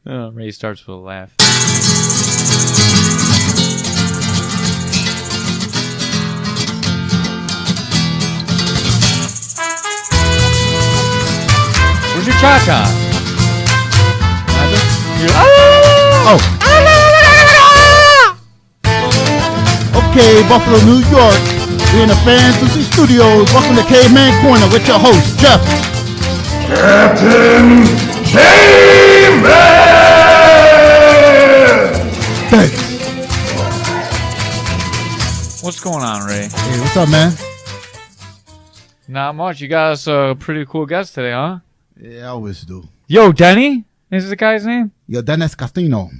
Ray starts with a laugh. Where's your cha-cha? Okay, Buffalo, New York. We're in the Fantasy Studios. Welcome to Caveman Corner with your host, Jeff. Captain Caveman! Thanks. What's going on, Ray? Hey, what's up, man? Not much. You got us a pretty cool guest today, huh? Yeah, I always do. Yo, Denny? Is the guy's name? Yo, Dennis Castino.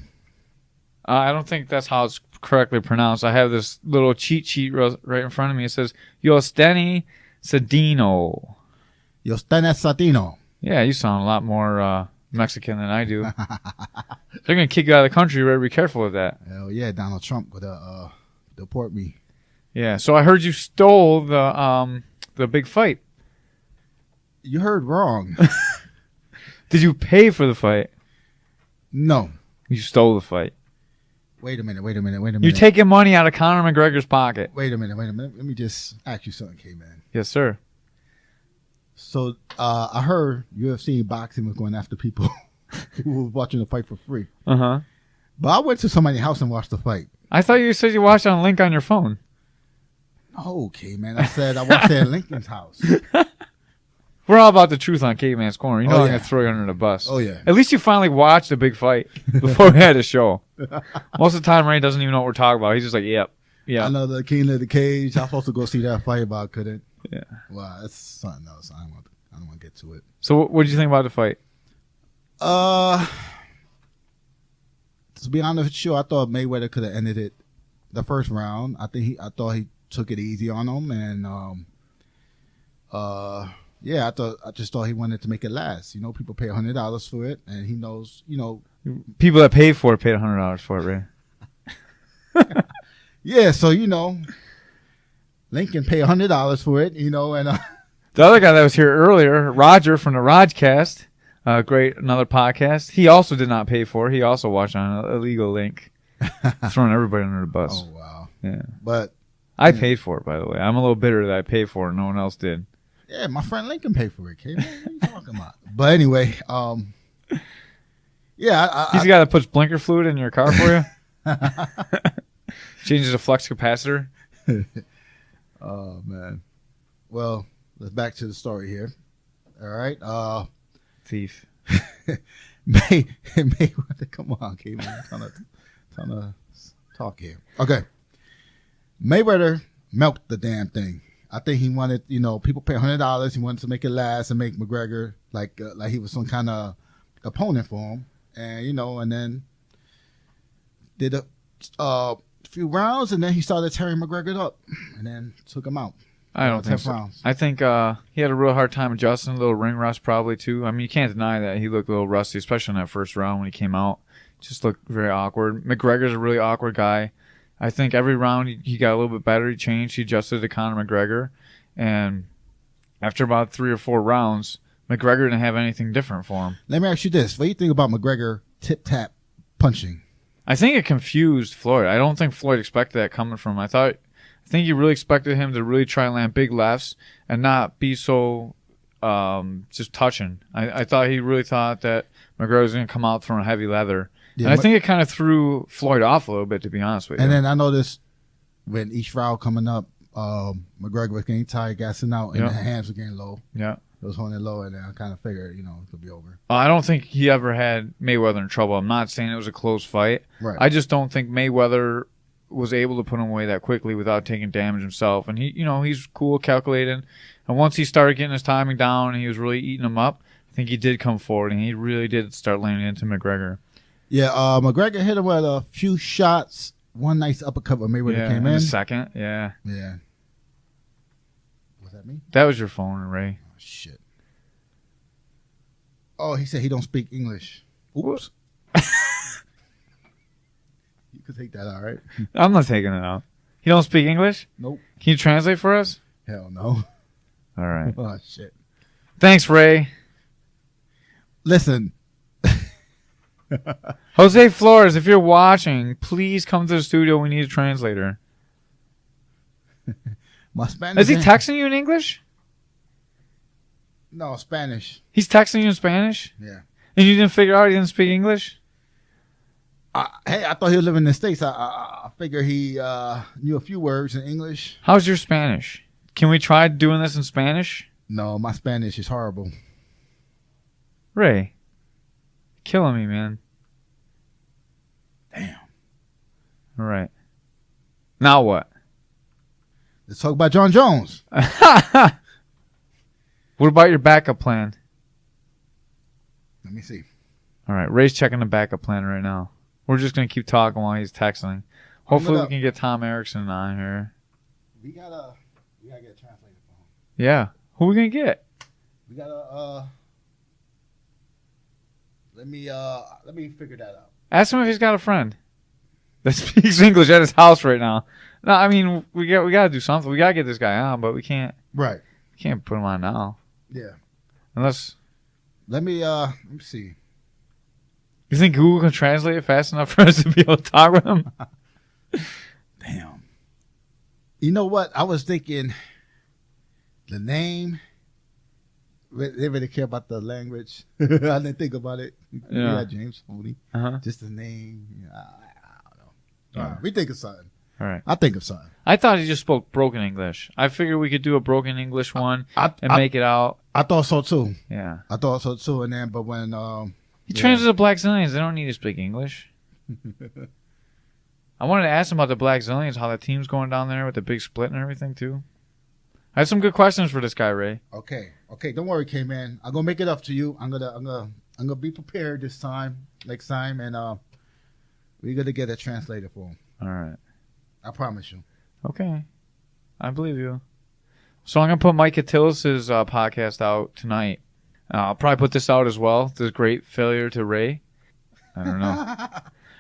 I don't think that's how it's correctly pronounced. I have this little cheat sheet right in front of me. It says, Yo, Denny Cedino. Yo, Dennis Castino. Yeah, you sound a lot more Mexican than I do. They're going to kick you out of the country. You better be careful with that. Hell yeah, Donald Trump would deport me. Yeah, so I heard you stole the big fight. You heard wrong. Did you pay for the fight? No. You stole the fight. Wait a minute. You're taking money out of Conor McGregor's pocket. Wait a minute. Let me just ask you something, K-Man. Yes, sir. So, I heard UFC boxing was going after people who were watching the fight for free. Uh-huh. But I went to somebody's house and watched the fight. I thought you said you watched on a link on your phone. Okay, man. I said I watched it at Lincoln's house. We're all about the truth on Caveman's Corner. You know I'm going to throw you under the bus. Oh, yeah. At least you finally watched a big fight before we had a show. Most of the time, Ray doesn't even know what we're talking about. He's just like, yep. I know the King of the Cage. I'm supposed to go see that fight, but I couldn't. Yeah. Wow, that's something else. I don't want to get to it. So what did you think about the fight? To be honest with you, I thought Mayweather could have ended it the first round. I thought he took it easy on him, and yeah, I just thought he wanted to make it last. You know, people pay $100 for it, and he knows, you know. People that paid for it paid $100 for it, Ray. Yeah, so, you know, Lincoln paid $100 for it, you know, and the other guy that was here earlier, Roger from the Rodcast, another podcast, he also did not pay for it. He also watched on an illegal link, throwing everybody under the bus. Oh, wow. Yeah. But I paid for it, by the way. I'm a little bitter that I paid for it and no one else did. Yeah, my friend Lincoln paid for it, Kate. What are you talking about? But anyway, yeah. He's the guy that puts blinker fluid in your car for you? Changes the flux capacitor? Oh, man. Well, let's back to the story here. All right. Thief. Mayweather, come on, Kate. I'm trying to talk here. Okay. Mayweather milked the damn thing. I think he wanted, you know, people pay $100. He wanted to make it last and make McGregor like he was some kind of opponent for him, and you know, and then did a few rounds, and then he started tearing McGregor up, and then took him out. I don't think so. Rounds. I think he had a real hard time adjusting, a little ring rust probably too. I mean, you can't deny that he looked a little rusty, especially in that first round when he came out. Just looked very awkward. McGregor's a really awkward guy. I think every round he got a little bit better. He changed. He adjusted to Conor McGregor. And after about 3 or 4 rounds, McGregor didn't have anything different for him. Let me ask you this. What do you think about McGregor tip-tap punching? I think it confused Floyd. I don't think Floyd expected that coming from him. I think he really expected him to really try and land big lefts and not be so just touching. I thought he really thought that McGregor was going to come out throwing heavy leather. Yeah, and I think it kind of threw Floyd off a little bit, to be honest with you. And then I noticed when each round coming up, McGregor was getting tired, gassing out, and the hands were getting low. Yeah. It was holding it low, and then I kind of figured, you know, it could be over. I don't think he ever had Mayweather in trouble. I'm not saying it was a close fight. Right. I just don't think Mayweather was able to put him away that quickly without taking damage himself. And he, you know, he's cool, calculated. And once he started getting his timing down and he was really eating him up, I think he did come forward, and he really did start landing into McGregor. Yeah, McGregor hit him with a few shots. One nice uppercut when Mayweather came in. A second, yeah. Yeah. Was that me? That was your phone, Ray. Oh, shit. Oh, he said he don't speak English. Oops. You could take that out, right? I'm not taking it out. He don't speak English? Nope. Can you translate for us? Hell no. All right. Oh, shit. Thanks, Ray. Listen. Jose Flores, if you're watching, please come to the studio. We need a translator. My Spanish. Is he texting you in English? No, Spanish. He's texting you in Spanish? Yeah. And you didn't figure out he didn't speak English? Hey, I thought he was living in the States. I figure he knew a few words in English. How's your Spanish? Can we try doing this in Spanish? No, my Spanish is horrible. Ray, killing me, man. Damn. All right. Now what? Let's talk about John Jones. What about your backup plan? Let me see. All right, Ray's checking the backup plan right now. We're just going to keep talking while he's texting. Hopefully we can get Tom Erickson on here. We gotta get a translator for him. Yeah. Who are we going to get? We gotta let me figure that out. Ask him if he's got a friend that speaks English at his house right now. No, I mean, we got to do something. We got to get this guy on, but we can't put him on now. Yeah. Unless... Let me see. You think Google can translate it fast enough for us to be able to talk with him? Damn. You know what? I was thinking the name. They really care about the language. I didn't think about it. Yeah, James Foley. Just the name. I don't know. All right, we think of something. All right. I think of something. I thought he just spoke broken English. I figured we could do a broken English one and make it out. I thought so too. Yeah. I thought so too. And then, but when he trains with the Black Zillions, they don't need to speak English. I wanted to ask him about the Black Zillions, how the team's going down there with the big split and everything too. I have some good questions for this guy, Ray. Okay. Don't worry, Caveman. I'm gonna make it up to you. I'm gonna be prepared this time, next time, and we're gonna get a translator for him. All right. I promise you. Okay. I believe you. So I'm going to put Mike Attilas' podcast out tonight. I'll probably put this out as well. This great failure to Ray. I don't know.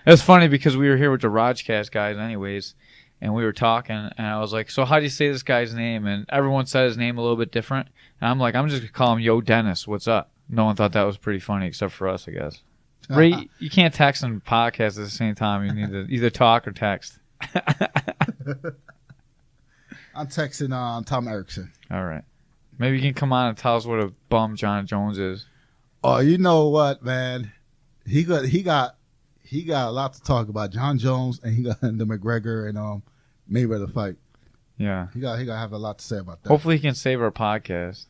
It's funny because we were here with the Rajcast guys anyways, and we were talking, and I was like, so how do you say this guy's name? And everyone said his name a little bit different. And I'm like, I'm just going to call him Yo Dennis. What's up? No one thought that was pretty funny except for us, I guess. Ray, you can't text and podcast at the same time. You need to either talk or text. I'm texting Tom Erickson. All right. Maybe you can come on and tell us what a bum John Jones is. Oh, you know what, man? He got a lot to talk about. John Jones, and he got the McGregor and Mayweather fight. Yeah. He got have a lot to say about that. Hopefully he can save our podcast.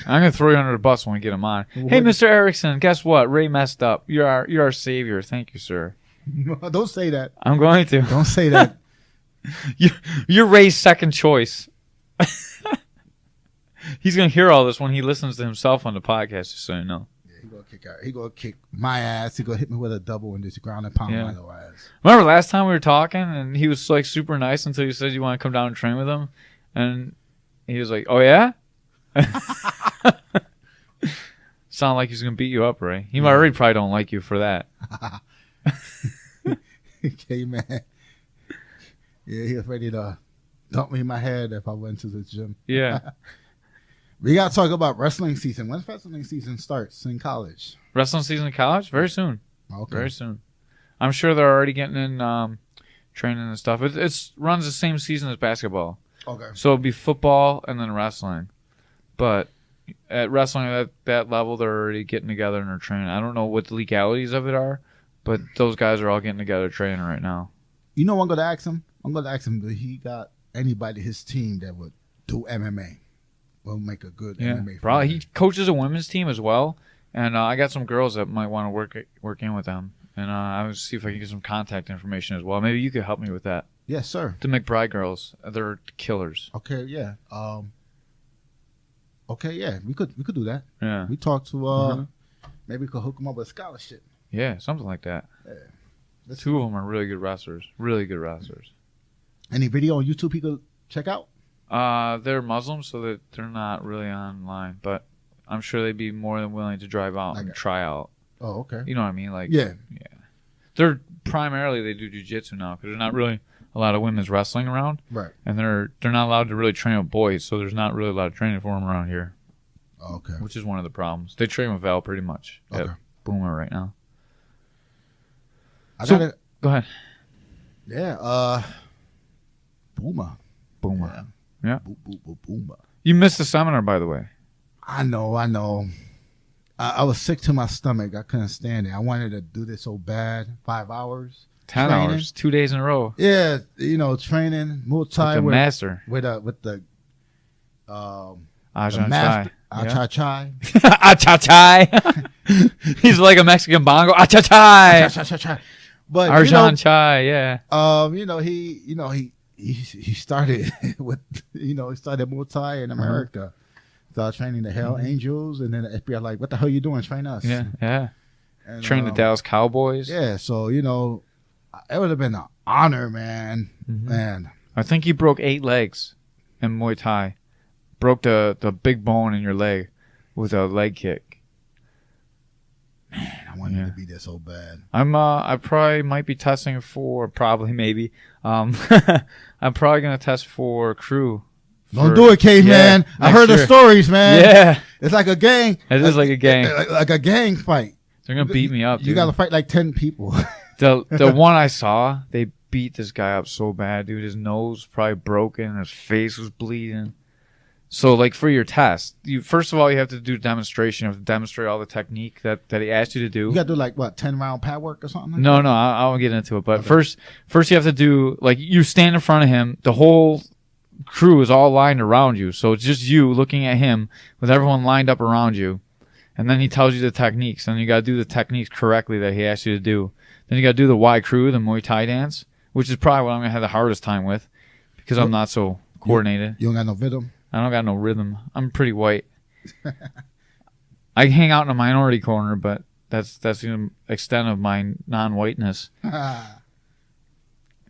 I'm gonna throw you under the bus when we get him on. Hey, Mr. Erickson, guess what? Ray messed up. You're our savior. Thank you, sir. Don't say that. I'm going to. Don't say that. You're Ray's second choice. He's gonna hear all this when he listens to himself on the podcast. Just so you know. Yeah, he gonna kick my ass. He gonna hit me with a double and just ground and pound my little ass. Remember last time we were talking and he was like super nice until you said you want to come down and train with him, and he was like, "Oh yeah." Sound like he's gonna beat you up, Ray. He already probably don't like you for that. Okay, man. Yeah, he was ready to dump me in my head if I went to the gym. Yeah. We gotta talk about wrestling season. When's wrestling season starts in college? Wrestling season in college? Very soon. Okay. Very soon. I'm sure they're already getting in training and stuff. It runs the same season as basketball. Okay. So it'll be football and then wrestling. But at wrestling at that level, they're already getting together and they're training. I don't know what the legalities of it are, but those guys are all getting together training right now. You know what I'm going to ask him? I'm going to ask him if he got anybody his team that would do MMA. Will make a good MMA. Probably. He coaches a women's team as well. And I got some girls that might want to work in with them. And I will see if I can get some contact information as well. Maybe you could help me with that. Yes, sir. The McBride girls. They're killers. Okay, yeah. Okay, yeah. We could do that. Yeah. We talked to maybe we could hook them up with a scholarship. Yeah, something like that. Yeah. Two of them are really good wrestlers. Really good wrestlers. Any video on YouTube he could check out? They're Muslim, so that they're not really online. But I'm sure they'd be more than willing to drive out and try out. Oh, okay. You know what I mean? Like, yeah. They're primarily they do jiu-jitsu now because there's not really a lot of women's wrestling around. Right. And they're not allowed to really train with boys, so there's not really a lot of training for them around here. Okay. Which is one of the problems. They train with Val pretty much at Boomer right now. Go ahead. Yeah. Boomer. Yeah. Boomer. You missed the seminar, by the way. I know. I was sick to my stomach. I couldn't stand it. I wanted to do this so bad. 5 hours. 10 training. hours, 2 days in a row. Yeah, training multi With the master. with the Ajahn master Chai. Achai. Achachai. He's like a Mexican bongo. Achachai. But Ajahn Chai, yeah. he started with he started multi in America. Started training the Hell Angels, and then the FBI like, what the hell you doing? Train us. Yeah. And, Train the Dallas Cowboys. Yeah, so it would have been an honor, man. Man, I think he broke 8 legs in Muay Thai. Broke the big bone in your leg with a leg kick. Man, I wanted to be there so bad. I probably might be testing for maybe. I'm probably gonna test for crew. Don't do it, Caveman. I heard the stories, man. Yeah, it's like a gang. It is like a gang. Like a gang fight. They're gonna beat me up. You got to fight like 10 people. The one I saw, they beat this guy up so bad, dude. His nose was probably broken. His face was bleeding. So, like, for your test, first of all, you have to do a demonstration. You have to demonstrate all the technique that he asked you to do. You got to do, like, what, 10-round pad work or something? No, I won't get into it. But first you have to do, like, you stand in front of him. The whole crew is all lined around you. So, it's just you looking at him with everyone lined up around you. And then he tells you the techniques. And you got to do the techniques correctly that he asked you to do. Then you got to do the Y crew, the Muay Thai dance, which is probably what I'm going to have the hardest time with because I'm not so coordinated. You don't got no rhythm? I don't got no rhythm. I'm pretty white. I hang out in a minority corner, but that's the extent of my non-whiteness.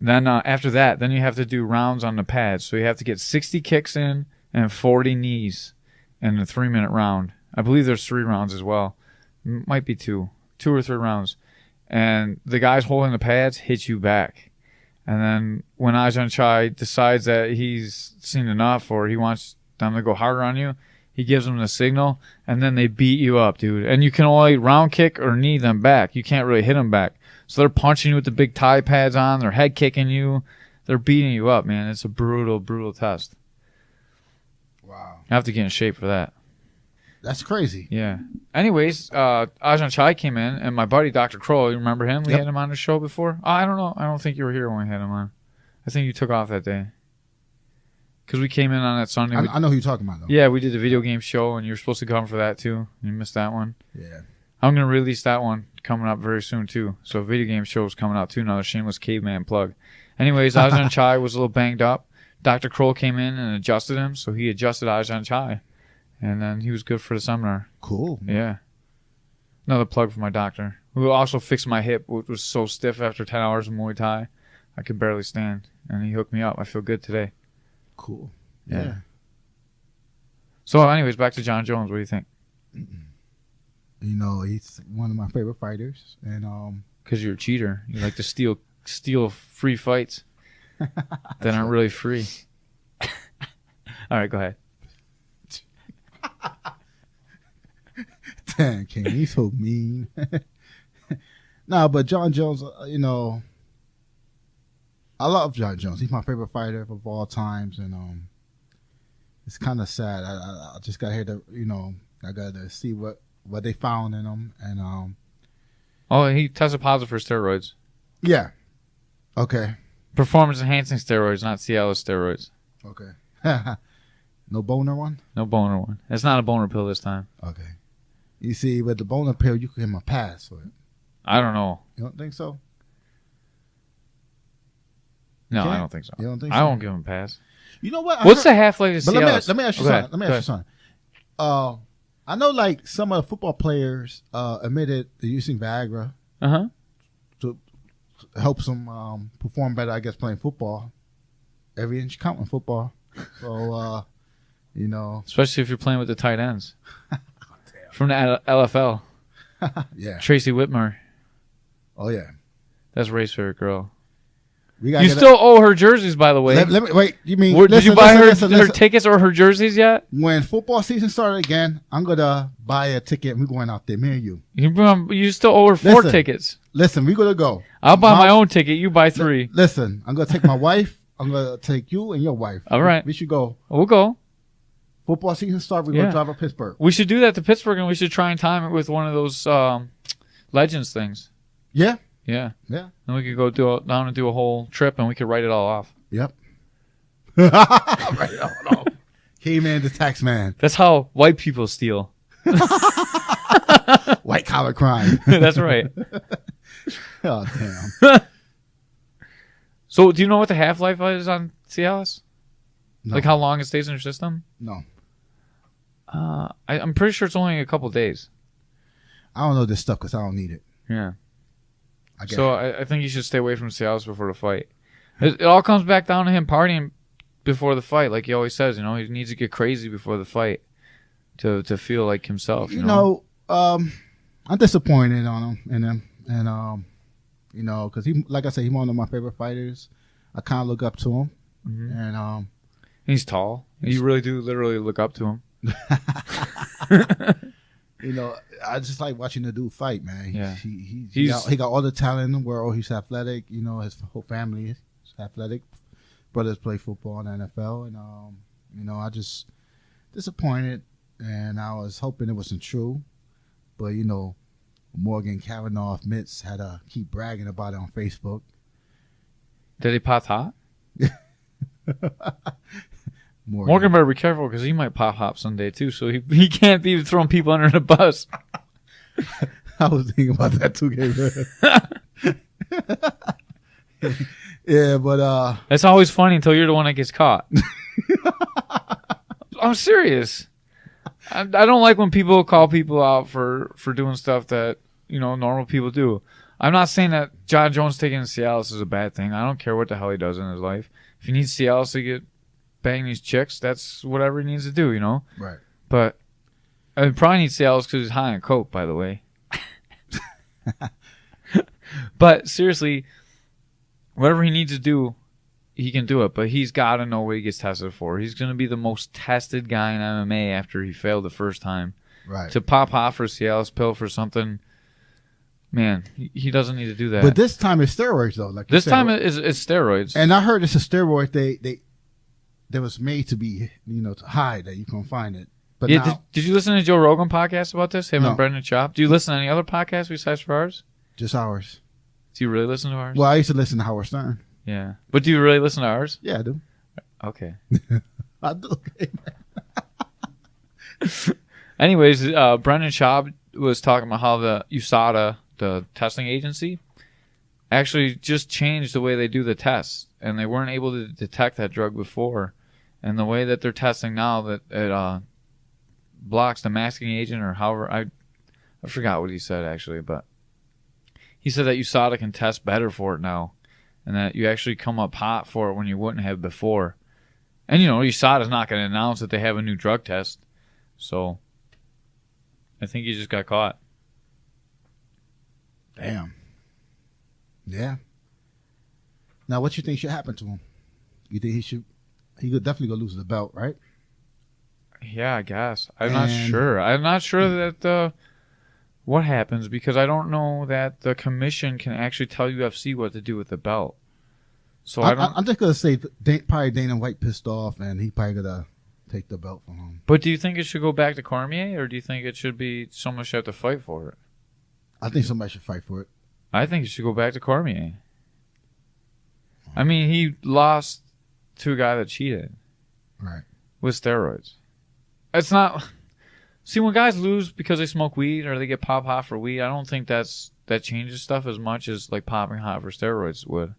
Then after that, then you have to do rounds on the pads. So you have to get 60 kicks in and 40 knees in a 3-minute round. I believe there's 3 rounds as well. Might be 2 or 3 rounds. And the guys holding the pads hit you back. And then when Ajahn Chai decides that he's seen enough or he wants them to go harder on you, he gives them the signal, and then they beat you up, dude. And you can only round kick or knee them back. You can't really hit them back. So they're punching you with the big Thai pads on. They're head kicking you. They're beating you up, man. It's a brutal, brutal test. Wow. I have to get in shape for that. That's crazy. Yeah. Anyways, Ajahn Chai came in, and my buddy Dr. Kroll, you remember him? We had him on the show before. Oh, I don't know. I don't think you were here when we had him on. I think you took off that day. Because we came in on that Sunday. I know who you're talking about, though. Yeah, we did the video game show, and you were supposed to come for that, too. You missed that one. Yeah. I'm going to release that one coming up very soon, too. So video game show is coming out, too. Another shameless Caveman plug. Anyways, Ajahn Chai was a little banged up. Dr. Kroll came in and adjusted him, so he adjusted Ajahn Chai. And then he was good for the seminar. Cool. Yeah. Another plug for my doctor, who also fixed my hip, which was so stiff after 10 hours of Muay Thai. I could barely stand. And he hooked me up. I feel good today. Cool. Yeah. So, anyways, back to John Jones. What do you think? He's one of my favorite fighters. And because you're a cheater. You like to steal free fights that aren't really free. All right, go ahead. Damn, King, he's so mean. But John Jones, I love John Jones. He's my favorite fighter of all times, and it's kind of sad. I just got here to, I got to see what they found in him, and he tested positive for steroids. Yeah. Okay. Performance enhancing steroids, not Cialis steroids. Okay. No boner one? No boner one. It's not a boner pill this time. Okay. You see, with the boner pill, you can give him a pass for it. I don't know. You don't think so? No, I don't think so. You don't think so? I won't give him a pass. You know what? What's the half-life of Cialis? Let me ask you something. I know, like, some of the football players admitted to using Viagra to help them perform better, I guess, playing football. Every inch counting football. So, especially if you're playing with the tight ends. From the LFL. Yeah. Tracy Whitmer. Oh, yeah. That's Ray's favorite girl. We gotta You still owe her jerseys, by the way. let me wait. You mean Did you buy listen, her tickets or her jerseys yet? When football season started again, I'm gonna buy a ticket and we're going out there, me and you. You still owe her 4 tickets. Listen, we're gonna go. I'll buy my own ticket. You buy 3. Listen, I'm gonna take my wife. I'm gonna take you and your wife. All right. We should go. We'll go. Football season start. We're gonna drive to Pittsburgh. We should do that to Pittsburgh, and we should try and time it with one of those Legends things. Yeah. Yeah. Yeah. And we could go down and do a whole trip, and we could write it all off. Yep. Right on. Caveman the tax man. That's how white people steal. White collar crime. That's right. Oh damn. So, do you know what the half-life is on Cialis? No. Like how long it stays in your system? No. I'm pretty sure it's only a couple days. I don't know this stuff because I don't need it. Yeah. So I think you should stay away from Cialis before the fight. It all comes back down to him partying before the fight, like he always says. You know, he needs to get crazy before the fight to feel like himself. You know, I'm disappointed on him and you know, because he, like I said, he's one of my favorite fighters. I kind of look up to him, and he's tall. You really do literally look up to him. You know, I just like watching the dude fight, man. Yeah. He got all the talent in the world. He's athletic. You know, his whole family is athletic. Brothers play football in the NFL, and you know, I just disappointed, and I was hoping it wasn't true, but you know, Morgan Kavanaugh Mitz had to keep bragging about it on Facebook. Did he pop hot? Morgan better be careful because he might pop hop someday too. So he can't be throwing people under the bus. I was thinking about that too, Gabriel. Yeah, but it's always funny until you're the one that gets caught. I'm serious. I don't like when people call people out for doing stuff that, you know, normal people do. I'm not saying that John Jones taking Cialis is a bad thing. I don't care what the hell he does in his life. If he needs Cialis to get bang these chicks, that's whatever he needs to do, you know? Right. But I probably need Cialis because he's high on coke, by the way. But seriously, whatever he needs to do, he can do it. But he's got to know what he gets tested for. He's going to be the most tested guy in MMA after he failed the first time. Right. To pop off for a Cialis pill for something, man, he doesn't need to do that. But this time it's steroids, though. Like this time it's steroids. And I heard it's a steroid that was made to be, you know, to hide that you can find it. But yeah, now, did you listen to Joe Rogan podcast about this? Him No. and Brendan Schaub? Do you listen to any other podcasts besides for ours? just ours. Do you really listen to ours? Well, I used to listen to Howard Stern. Yeah. But do you really listen to ours? Yeah, I do. Okay. I do. Anyways, Brendan Schaub was talking about how the USADA, the testing agency, actually just changed the way they do the tests, and they weren't able to detect that drug before. And the way that they're testing now, that it blocks the masking agent, or however, I forgot what he said actually, but he said that USADA can test better for it now, and that you actually come up hot for it when you wouldn't have before. And you know, USADA's not going to announce that they have a new drug test, so I think he just got caught. Damn. Yeah. Now, what you think should happen to him? You think he could definitely go lose the belt, right? Yeah, I guess. I'm not sure. I'm not sure that what happens, because I don't know that the commission can actually tell UFC what to do with the belt. So I'm just gonna say probably Dana White pissed off, and he probably gonna take the belt from him. But do you think it should go back to Cormier, or do you think it should be someone should have to fight for it? I think somebody should fight for it. I think it should go back to Cormier. I mean, he lost to a guy that cheated. Right. With steroids. It's not... See, when guys lose because they smoke weed or they get pop hot for weed, I don't think that changes stuff as much as like popping hot for steroids would.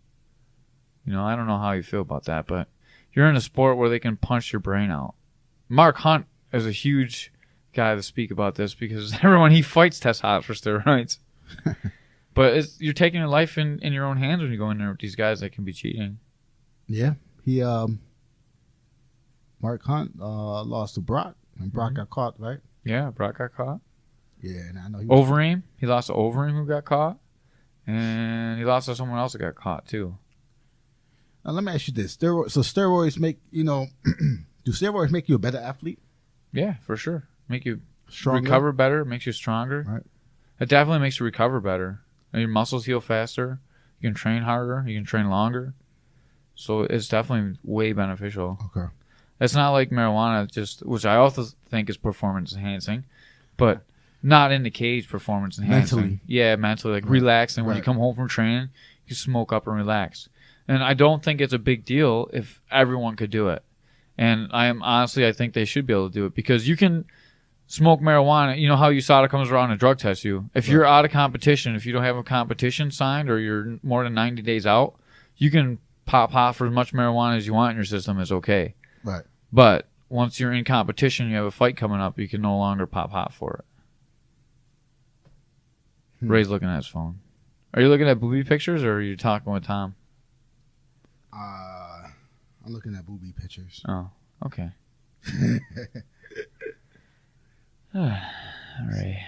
You know, I don't know how you feel about that, but you're in a sport where they can punch your brain out. Mark Hunt is a huge guy to speak about this, because everyone he fights tests hot for steroids. But you're taking your life in your own hands when you go in there with these guys that can be cheating. Yeah. He Mark Hunt lost to Brock, and Brock got caught, right? Yeah, Brock got caught. Yeah, and I know Overeem. He lost to Overeem, who got caught. And he lost to someone else that got caught, too. Let me ask you this: steroids make do steroids make you a better athlete? Yeah, for sure. Make you Stronger? recover better. Makes you stronger. Right. It definitely makes you recover better. And your muscles heal faster. You can train harder. You can train longer. So it's definitely way beneficial. Okay. It's not like marijuana, which I also think is performance enhancing, but not in the cage performance enhancing. Mentally. Yeah, mentally, like relaxing. When you Right. come home from training, you smoke up and relax. And I don't think it's a big deal if everyone could do it. And I think they should be able to do it because you can smoke marijuana. You know how USADA comes around and drug tests you. If you're out of competition, if you don't have a competition signed or you're more than 90 days out, you can pop for as much marijuana as you want in your system. Is okay. Right. But once you're in competition, you have a fight coming up, you can no longer pop hot for it. Ray's looking at his phone. Are you looking at booby pictures or are you talking with Tom? I'm looking at booby pictures. Oh, okay. All right.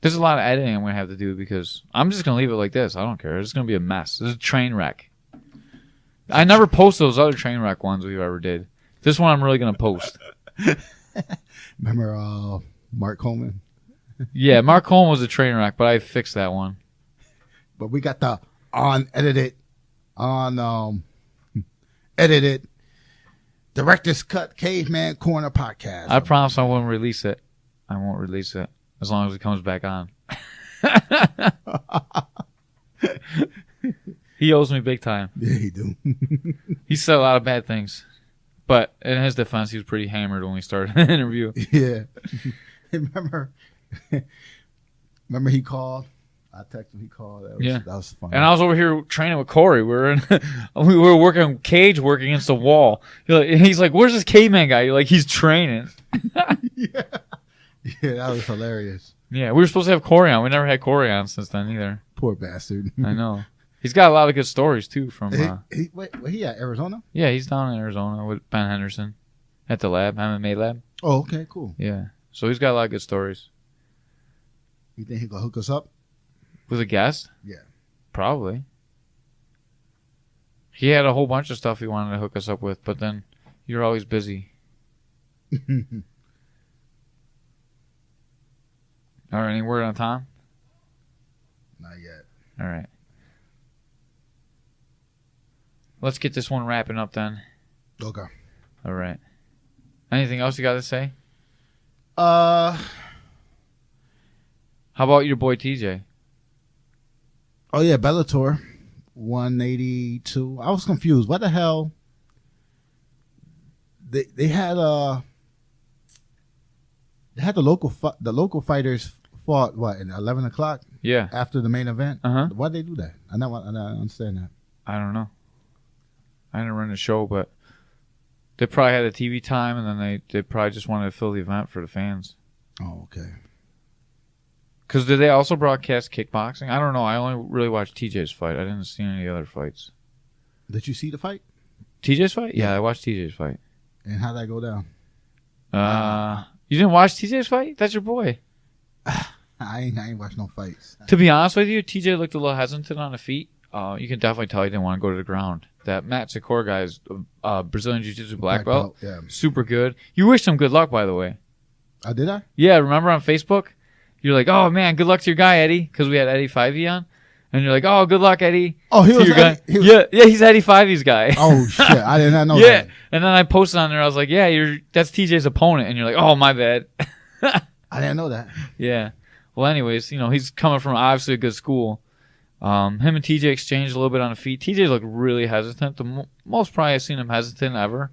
There's a lot of editing I'm going to have to do because I'm just going to leave it like this. I don't care. It's going to be a mess. This is a train wreck. I never post those other train wreck ones we ever did. This one I'm really going to post. Remember Mark Coleman? Yeah, Mark Holm was a train wreck, but I fixed that one. But we got the unedited, edited, director's cut Caveman Corner podcast. I promise I won't release it. I won't release it as long as it comes back on. He owes me big time. Yeah, he do. He said a lot of bad things. But in his defense, he was pretty hammered when we started the interview. Yeah. remember he called? I texted him, he called. That was fun. And I was over here training with Corey. We were working cage work against the wall. He's like, "Where's this caveman guy?" You're like, "He's training." Yeah, that was hilarious. Yeah, we were supposed to have Corey on. We never had Corey on since then either. Poor bastard. I know. He's got a lot of good stories too from. Wait, he at Arizona? Yeah, he's down in Arizona with Ben Henderson at the lab, MMA lab. Oh, okay, cool. Yeah, so he's got a lot of good stories. You think he'll hook us up? With a guest? Yeah. Probably. He had a whole bunch of stuff he wanted to hook us up with, but then you're always busy. All right, any word on Tom? Not yet. All right. Let's get this one wrapping up then. Okay. All right. Anything else you got to say? How about your boy TJ? Oh yeah, Bellator 182. I was confused. What the hell? They had the local fighters fought what at 11 o'clock? Yeah. After the main event. Uh-huh. Why'd they do that? I don't understand that. I don't know. I didn't run the show, but they probably had a TV time, and then they probably just wanted to fill the event for the fans. Oh, okay. Because did they also broadcast kickboxing? I don't know. I only really watched TJ's fight. I didn't see any other fights. Did you see the fight? TJ's fight? Yeah, I watched TJ's fight. And how'd that go down? You didn't watch TJ's fight? That's your boy. I ain't watched no fights. To be honest with you, TJ looked a little hesitant on the feet. You can definitely tell he didn't want to go to the ground. That Matt Sikora guy is Brazilian Jiu-Jitsu black belt. Yeah. Super good. You wished him good luck, by the way. Did I? Yeah, remember on Facebook? You're like, "Oh, man, good luck to your guy, Eddie," because we had Eddie Fivey on. And you're like, "Oh, good luck, Eddie." Oh, he to was your guy. Eddie, Yeah, he's Eddie Fivey's guy. Oh, shit. I did not know Yeah, that. and then I posted on there. I was like, "Yeah, that's TJ's opponent," and you're like, "Oh, my bad." I didn't know that. Yeah. Well, anyways, he's coming from obviously a good school. Him and TJ exchanged a little bit on the feet. TJ looked really hesitant. The most probably I've seen him hesitant ever.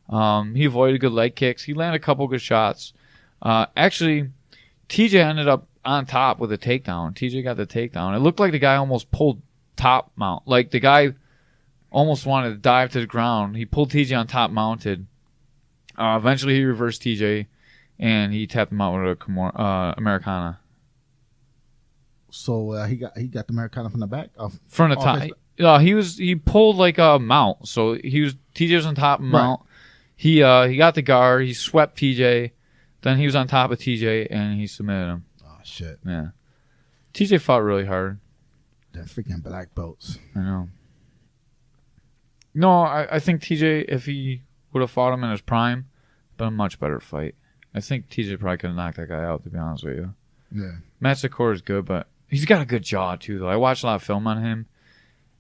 He avoided good leg kicks. He landed a couple good shots. Actually, TJ ended up on top with a takedown. TJ got the takedown. It looked like the guy almost pulled top mount. Like the guy almost wanted to dive to the ground. He pulled TJ on top mounted. Eventually, he reversed TJ, and he tapped him out with a Americana. So he got the Americana from the back? From the top. He pulled like a mount. So TJ was on top of mount. Right. He got the guard. He swept TJ. Then he was on top of TJ, and he submitted him. Oh, shit. Yeah. TJ fought really hard. That freaking black belts. I know. No, I think TJ, if he would have fought him in his prime, been a much better fight. I think TJ probably could have knocked that guy out, to be honest with you. Yeah. Matt Secor is good, but he's got a good jaw, too, though. I watched a lot of film on him.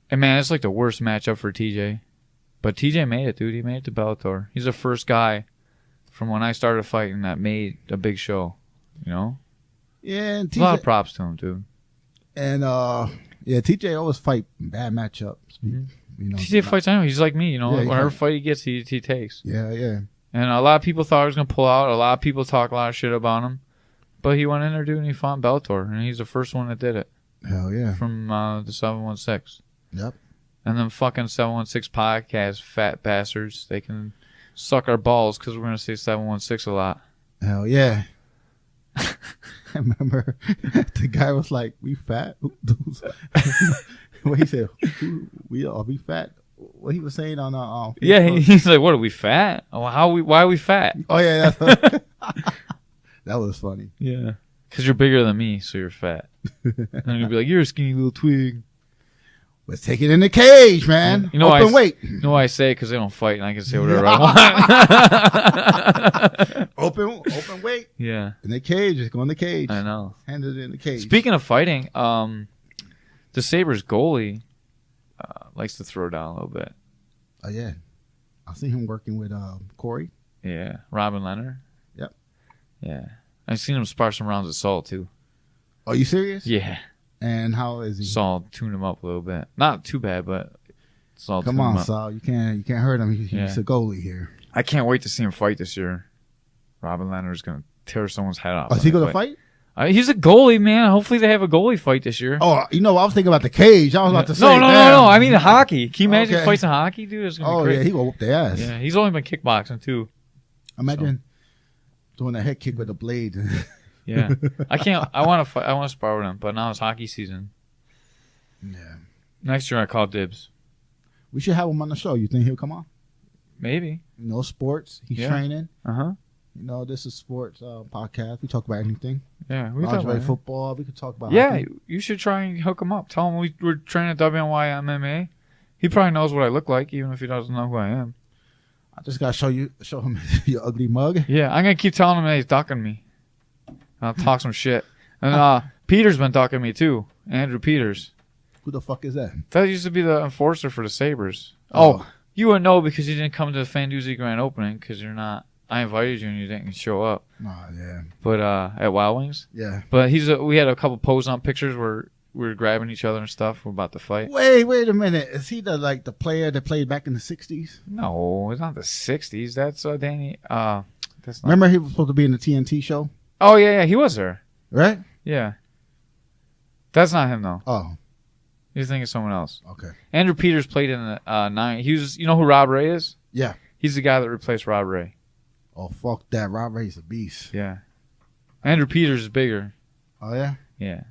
And, man, it's like the worst matchup for TJ. But TJ made it, dude. He made it to Bellator. He's the first guy from when I started fighting that made a big show, you know? Yeah, and A lot of props to him, dude. And, yeah, TJ always fight bad matchups. Mm-hmm. You know, TJ fights anyway. He's like me, you know? Yeah, Whatever fight he gets, he takes. Yeah, yeah. And a lot of people thought he was going to pull out. A lot of people talk a lot of shit about him. But he went in there, dude, and he fought in Bellator. And he's the first one that did it. Hell yeah. From the 716. Yep. And them fucking 716 podcast, fat bastards, they can suck our balls because we're going to say 716 a lot. Hell yeah. I remember the guy was like, "We fat." What he said, "We fat." What he was saying on Facebook. Yeah, he's like, "What are we fat? Oh, why are we fat?" Oh yeah, that was funny. Yeah, because you're bigger than me, so you're fat. And you'll be like, "You're a skinny little twig." Let's take it in the cage, man. You know Open weight. You know why I say it? Because they don't fight, and I can say whatever I want. Open weight. Yeah, In the cage. Just go in the cage. I know. Hand it in the cage. Speaking of fighting, the Sabres goalie likes to throw down a little bit. Oh yeah, I see him working with Corey. Yeah, Robin Leonard. Yep. Yeah, I've seen him spar some rounds of Saul too. Are you serious? Yeah. And how is he? Saul tuned him up a little bit. Not too bad, but Saul Come tuned him on, up. Saul. You can't hurt him. He's a goalie here. I can't wait to see him fight this year. Robin Leonard's gonna tear someone's head off. Oh, is he gonna fight? He's a goalie, man. Hopefully they have a goalie fight this year. Oh, I was thinking about the cage. I was about to say. No. I mean hockey. Can you imagine he fights in hockey, dude? It's gonna be great. Yeah, he gonna whoop their ass. Yeah, he's only been kickboxing too. Imagine doing a head kick with a blade. Yeah, I can't. I want to fight. I want to spar with him, but now it's hockey season. Yeah. Next year I call dibs. We should have him on the show. You think he'll come on? Maybe. Sports. He's training. Uh-huh. This is sports podcast. We talk about anything. Yeah, we talk about football. We could talk about hockey. You should try and hook him up. Tell him we're training at WNY MMA. He probably knows what I look like, even if he doesn't know who I am. I just gotta show him your ugly mug. Yeah, I'm gonna keep telling him that he's ducking me. I'll talk some shit. And Peter's been ducking me too. Andrew Peters. Who the fuck is that? That used to be the enforcer for the Sabres. Oh, you wouldn't know because you didn't come to the Fanduzzi Grand Opening because you're not. I invited you and you didn't show up. Oh, yeah. But at Wild Wings. Yeah. But we had a couple pose on pictures where we were grabbing each other and stuff. We're about to fight. Wait a minute. Is he the player that played back in the 60s? No, it's not the 60s. That's Danny. That's not. Remember he was supposed to be in the TNT show? Oh yeah, he was there. Right? Yeah. That's not him though. Oh. You're thinking of someone else. Okay. Andrew Peters played in the 9. He was. You know who Rob Ray is? Yeah. He's the guy that replaced Rob Ray. Oh, fuck that. Rob Ray's a beast. Yeah. Andrew Peters is bigger. Oh, yeah? Yeah.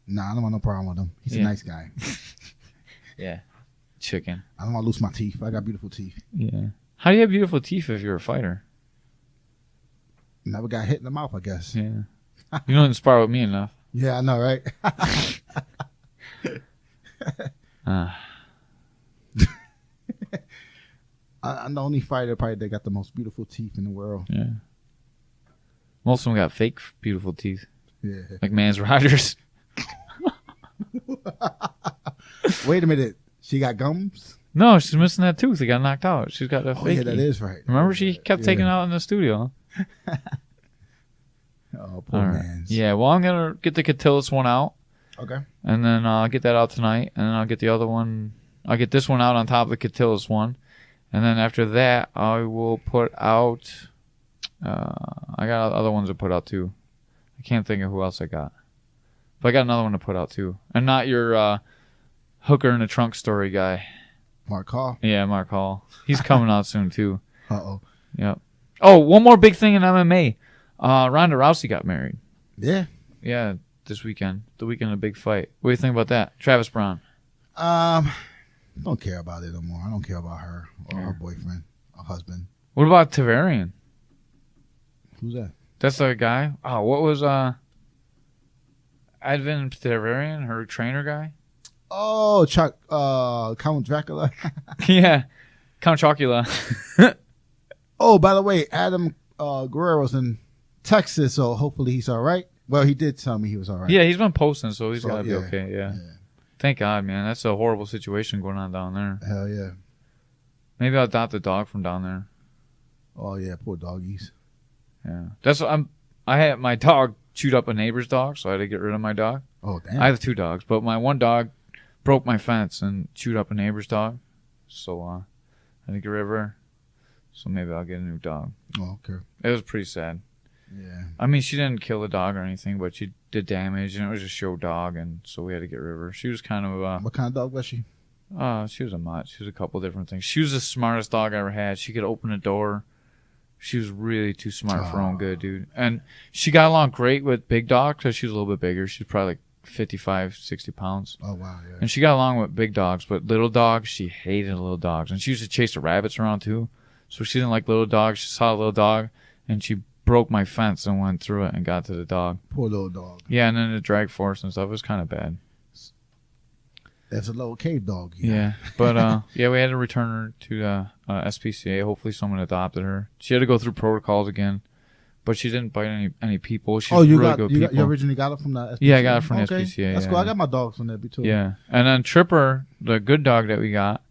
Nah, I don't want no problem with him. He's a nice guy. Yeah. Chicken. I don't want to lose my teeth. I got beautiful teeth. Yeah. How do you have beautiful teeth if you're a fighter? Never got hit in the mouth, I guess. Yeah. You don't inspire with me enough. Yeah, I know, right? I'm the only fighter probably that got the most beautiful teeth in the world. Yeah. Most of them got fake beautiful teeth. Yeah. Like Mans Rogers. Wait a minute. She got gums? No, she's missing that tooth. It got knocked out. She's got a fake. Yeah, that is right. Remember she kept taking it out in the studio? Oh, poor man. Yeah, well, I'm going to get the Catillus one out. Okay. And then I'll get that out tonight. And then I'll get the other one. I'll get this one out on top of the Catillus one. And then after that, I will put out... I got other ones to put out, too. I can't think of who else I got. But I got another one to put out, too. And not your hooker in the trunk story guy. Mark Hall? Yeah, Mark Hall. He's coming out soon, too. Uh-oh. Yep. Oh, one more big thing in MMA. Ronda Rousey got married. Yeah. Yeah, this weekend. The weekend of the big fight. What do you think about that? Travis Brown. Don't care about it no more. I don't care about her or her boyfriend or husband. What about Tavarian? Who's that? That's the guy. Oh, what was Advin Tavarian, her trainer guy? Oh, Chuck, Count Dracula. Yeah, Count Chocula. Oh, by the way, Adam Guerrero's in Texas, so hopefully he's all right. Well, he did tell me he was all right. Yeah, he's been posting, so he's So, got to be yeah, okay. Yeah. yeah. Thank God, man. That's a horrible situation going on down there. Hell yeah. Maybe I'll adopt a dog from down there. Oh yeah, poor doggies. Yeah, that's what I had my dog chewed up a neighbor's dog, so I had to get rid of my dog. Oh damn. I have 2 dogs, but my one dog broke my fence and chewed up a neighbor's dog, so I had to get rid of her. So maybe I'll get a new dog. Oh, okay. It was pretty sad. Yeah. I mean, she didn't kill the dog or anything, but she did damage, and it was a show dog, and so we had to get rid of her. She was kind of What kind of dog was she? she was a mutt. She was a couple different things. She was the smartest dog I ever had. She could open a door. She was really too smart for her own good, dude. And she got along great with big dogs because she was a little bit bigger. She was probably like 55, 60 pounds. Oh wow, yeah. And she got along with big dogs, but little dogs, she hated little dogs. And she used to chase the rabbits around too. So she didn't like little dogs. She saw a little dog, and she broke my fence and went through it and got to the dog. Poor little dog. Yeah, and then the drag force and stuff. It was kind of bad. That's a little cave dog. Yeah, but yeah, we had to return her to SPCA. Hopefully, someone adopted her. She had to go through protocols again, but she didn't bite any people. She's you really got good you, people. you originally got it from the SPCA? Yeah, I got it from the okay. SPCA. That's yeah. cool. I got my dogs from there too. Yeah, and then Tripper, the good dog that we got,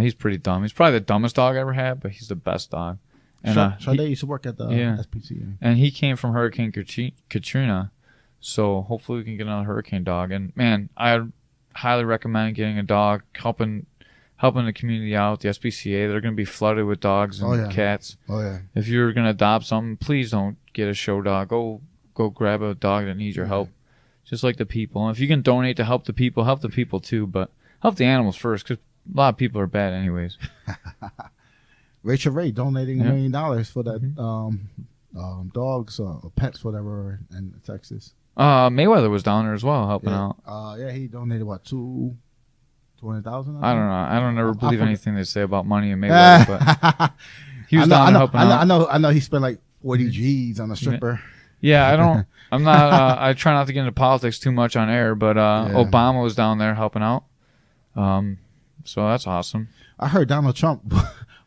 he's pretty dumb. He's probably the dumbest dog I ever had, but he's the best dog. And Sade used to work at the SPCA. And he came from Hurricane Katrina, so hopefully we can get another hurricane dog. And man, I highly recommend getting a dog, helping the community out. The SPCA, they're going to be flooded with dogs and cats. Oh yeah. If you're going to adopt something, please don't get a show dog. Go grab a dog that needs your help, just like the people. And if you can donate to help the people too. But help the animals first, because a lot of people are bad anyways. Rachel Ray donating $1 million for that dogs or pets, whatever, in Texas. Mayweather was down there as well, helping out. Yeah, he donated what, 220,000? I don't know. I don't ever believe anything they say about money and Mayweather, but he was down there helping out. I know he spent like 40 G's on a stripper. Yeah, I don't. I'm not. I try not to get into politics too much on air, but Obama was down there helping out. So that's awesome. I heard Donald Trump.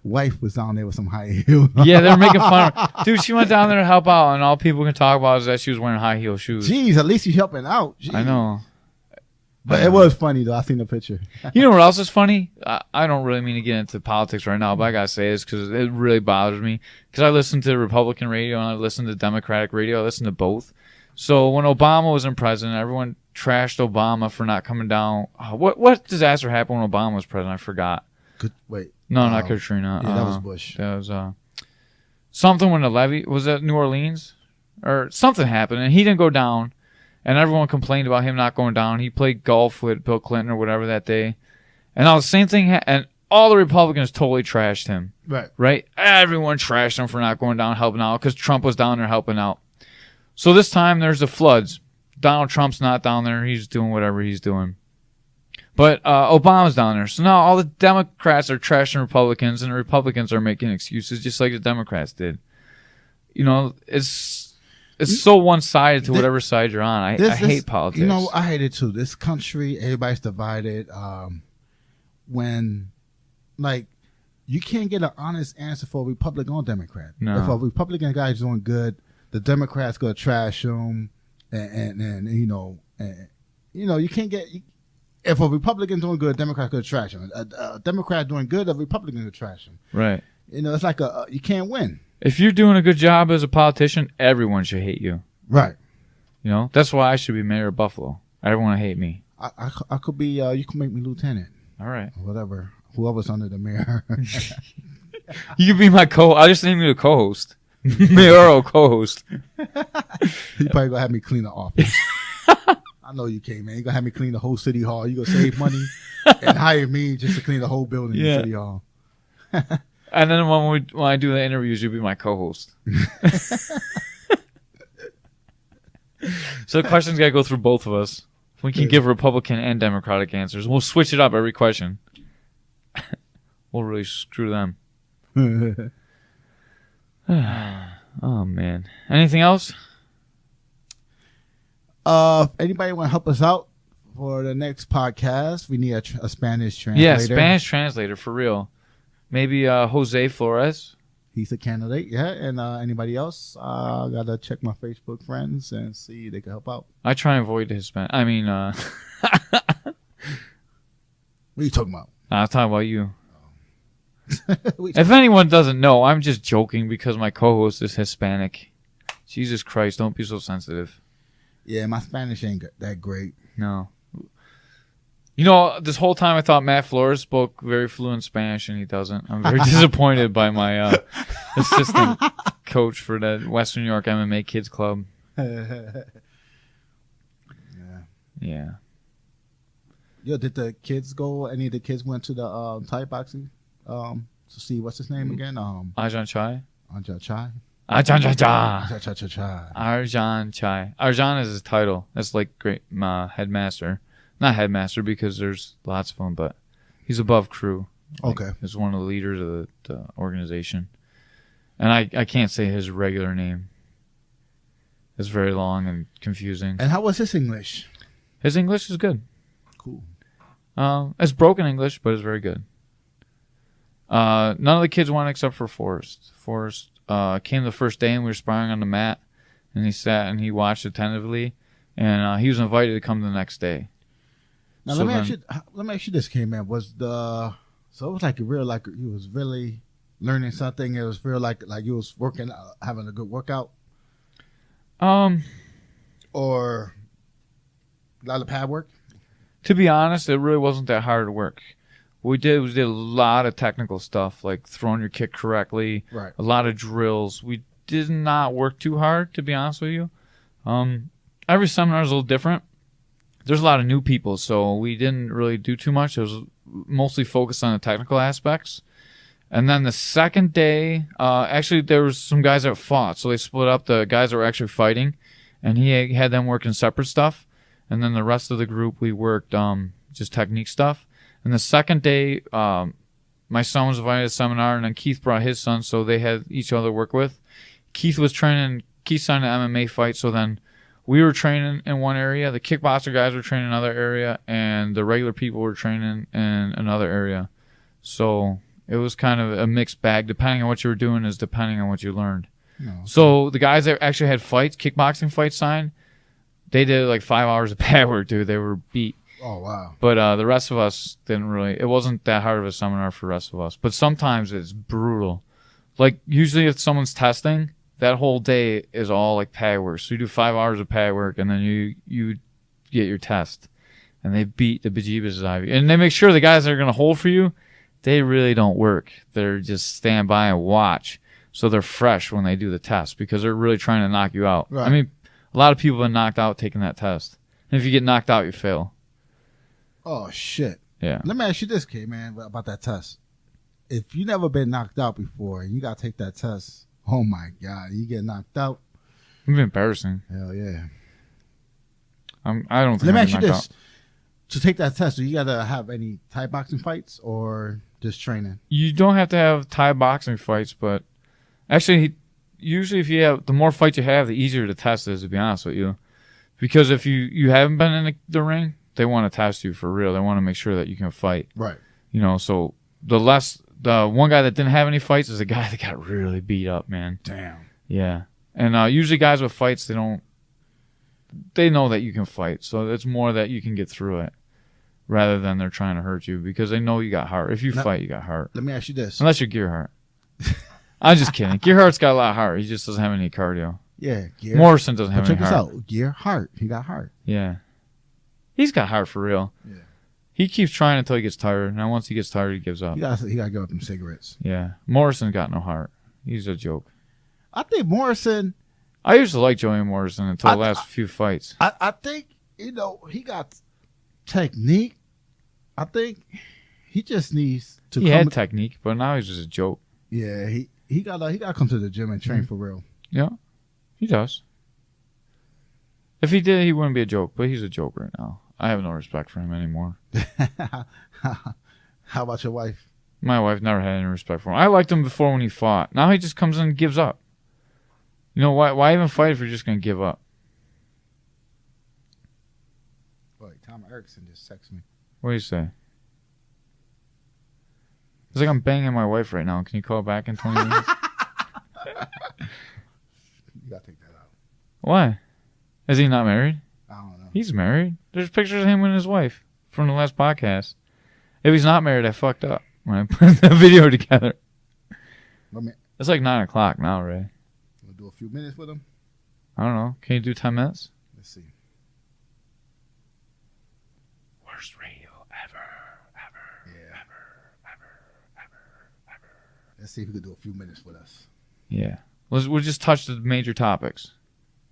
Wife was down there with some high heels. Yeah, they were making fun of her. Dude, she went down there to help out, and all people can talk about is that she was wearing high heel shoes. Jeez, at least she's helping out. Jeez. I know. But it was funny, though. I seen the picture. You know what else is funny? I don't really mean to get into politics right now, but I got to say this because it really bothers me. Because I listen to Republican radio and I listen to Democratic radio. I listen to both. So when Obama was in president, everyone trashed Obama for not coming down. What disaster happened when Obama was president? I forgot. Wait. No, not Katrina. Yeah, that was Bush. That was something when the levee was that New Orleans or something happened, and he didn't go down, and everyone complained about him not going down. He played golf with Bill Clinton or whatever that day, and now the same thing. And all the Republicans totally trashed him. Right. Everyone trashed him for not going down helping out because Trump was down there helping out. So this time there's the floods. Donald Trump's not down there. He's doing whatever he's doing. But Obama's down there. So now all the Democrats are trashing Republicans, and the Republicans are making excuses just like the Democrats did. You know, it's so one-sided to whatever side you're on. I hate politics. You know, I hate it too. This country, everybody's divided. When, like, you can't get an honest answer for a Republican or Democrat. No. If a Republican guy's doing good, the Democrats gonna trash him, and you can't get. If a Republican doing good, a Democrat could trash him. A Democrat doing good, a Republican could trash him. Right. You know, it's like you can't win. If you're doing a good job as a politician, everyone should hate you. Right. You know, that's why I should be mayor of Buffalo. Everyone would hate me. I could be. You can make me lieutenant. All right. Or whatever. Whoever's under the mayor. You could be my I just named you a co-host. Mayoral co-host. You probably gonna have me clean the office. I know you can't, man. You're going to have me clean the whole city hall. You're going to save money and hire me just to clean the whole building in city hall. And then when I do the interviews, you'll be my co-host. So the questions got to go through both of us. We can give Republican and Democratic answers. We'll switch it up every question. We'll really screw them. Oh, man. Anything else? If anybody want to help us out for the next podcast, we need a Spanish translator. Yeah, Spanish translator for real. Maybe Jose Flores. He's a candidate, yeah. And anybody else? I gotta check my Facebook friends and see if they can help out. I try and avoid Hispanic. I mean, What are you talking about? I'm talking about you. If anyone doesn't know, I'm just joking because my co-host is Hispanic. Jesus Christ, don't be so sensitive. Yeah, my Spanish ain't that great. No. You know, this whole time I thought Matt Flores spoke very fluent Spanish, and he doesn't. I'm very disappointed by my assistant coach for the Western New York MMA Kids Club. Yeah. Yeah. Yo, did the kids go? Any of the kids went to the Thai boxing to see what's his name again? Ajahn Chai? Ajahn Chai. Ajahn Chai. Ajahn Chai. Arjan Chai. Arjan is his title. That's like great headmaster. Not headmaster because there's lots of them, but he's above crew. Okay. He's one of the leaders of the organization. And I can't say his regular name. It's very long and confusing. And how was his English? His English is good. Cool. It's broken English, but it's very good. None of the kids went except for Forrest. Forrest came the first day and we were sparring on the mat, and he sat and he watched attentively, and he was invited to come the next day. Now So let me ask you this, Caveman. So it was like you was really learning something. It was real like you was working, having a good workout, or a lot of pad work. To be honest, it really wasn't that hard work. What we did was a lot of technical stuff, like throwing your kick correctly, Right. a lot of drills. We did not work too hard, to be honest with you. Every seminar is a little different. There's a lot of new people, so we didn't really do too much. It was mostly focused on the technical aspects. And then the second day, actually, there was some guys that fought, so they split up the guys that were actually fighting, and he had them working separate stuff. And then the rest of the group, we worked just technique stuff. And the second day, my son was invited to a seminar, and then Keith brought his son, so they had each other to work with. Keith's on an MMA fight, so then we were training in one area, the kickboxer guys were training in another area, and the regular people were training in another area. So it was kind of a mixed bag. Depending on what you were doing is depending on what you learned. No. So the guys that actually had fights, kickboxing fights signed, they did like 5 hours of pad work, dude. They were beat. Oh, wow. But the rest of us didn't really. It wasn't that hard of a seminar for the rest of us. But sometimes it's brutal. Like usually if someone's testing, that whole day is all like pad work. So you do 5 hours of pad work, and then you get your test. And they beat the bejeebus out of you. And they make sure the guys that are going to hold for you, they really don't work. They're just stand by and watch. So they're fresh when they do the test because they're really trying to knock you out. Right. I mean, a lot of people have been knocked out taking that test. And if you get knocked out, you fail. Oh, shit. Yeah. Let me ask you this, Caveman, about that test. If you never been knocked out before and you got to take that test, oh, my God, you get knocked out. It'd be embarrassing. Hell, yeah. I don't think Let me I'd ask be you knocked this. To take that test, do you got to have any Thai boxing fights or just training? You don't have to have Thai boxing fights, but actually, usually if you have, the more fights you have, the easier the test is, to be honest with you. Because if you haven't been in the ring, they want to test you for real. They want to make sure that you can fight. Right. You know, so the one guy that didn't have any fights is a guy that got really beat up, man. Damn. Yeah. And usually guys with fights, they know that you can fight. So it's more that you can get through it rather than they're trying to hurt you because they know you got heart. If you fight, you got heart. Let me ask you this. Unless you're Gearhart. I'm just kidding. Gearhart's got a lot of heart. He just doesn't have any cardio. Yeah. Gear. Morrison doesn't But have check any this heart. out. Gear heart. He got heart. Yeah. He's got heart for real. Yeah. He keeps trying until he gets tired. Now once he gets tired, he gives up. He got to give up them cigarettes. Yeah. Morrison got no heart. He's a joke. I think Morrison. I used to like Joey Morrison until the last few fights. I think, he got technique. I think he just needs to He had technique, but now he's just a joke. Yeah, he got to come to the gym and train for real. Yeah. He does. If he did, he wouldn't be a joke, but he's a joke right now. I have no respect for him anymore. How about your wife? My wife never had any respect for him. I liked him before when he fought. Now he just comes in and gives up. You know, why even fight if you're just going to give up? Well, wait, Tom Erickson just texted me. What do you say? It's like I'm banging my wife right now. Can you call back in 20 minutes? You gotta take that out. Why? Is he not married? I don't know. He's married. There's pictures of him and his wife from the last podcast. If he's not married, I fucked up when I put the video together. It's like 9 o'clock now, Ray. We'll do a few minutes with him. I don't know. Can you do 10 minutes? Let's see. Worst radio ever. Yeah. Let's see if we could do a few minutes with us. Yeah. We'll just touch the major topics.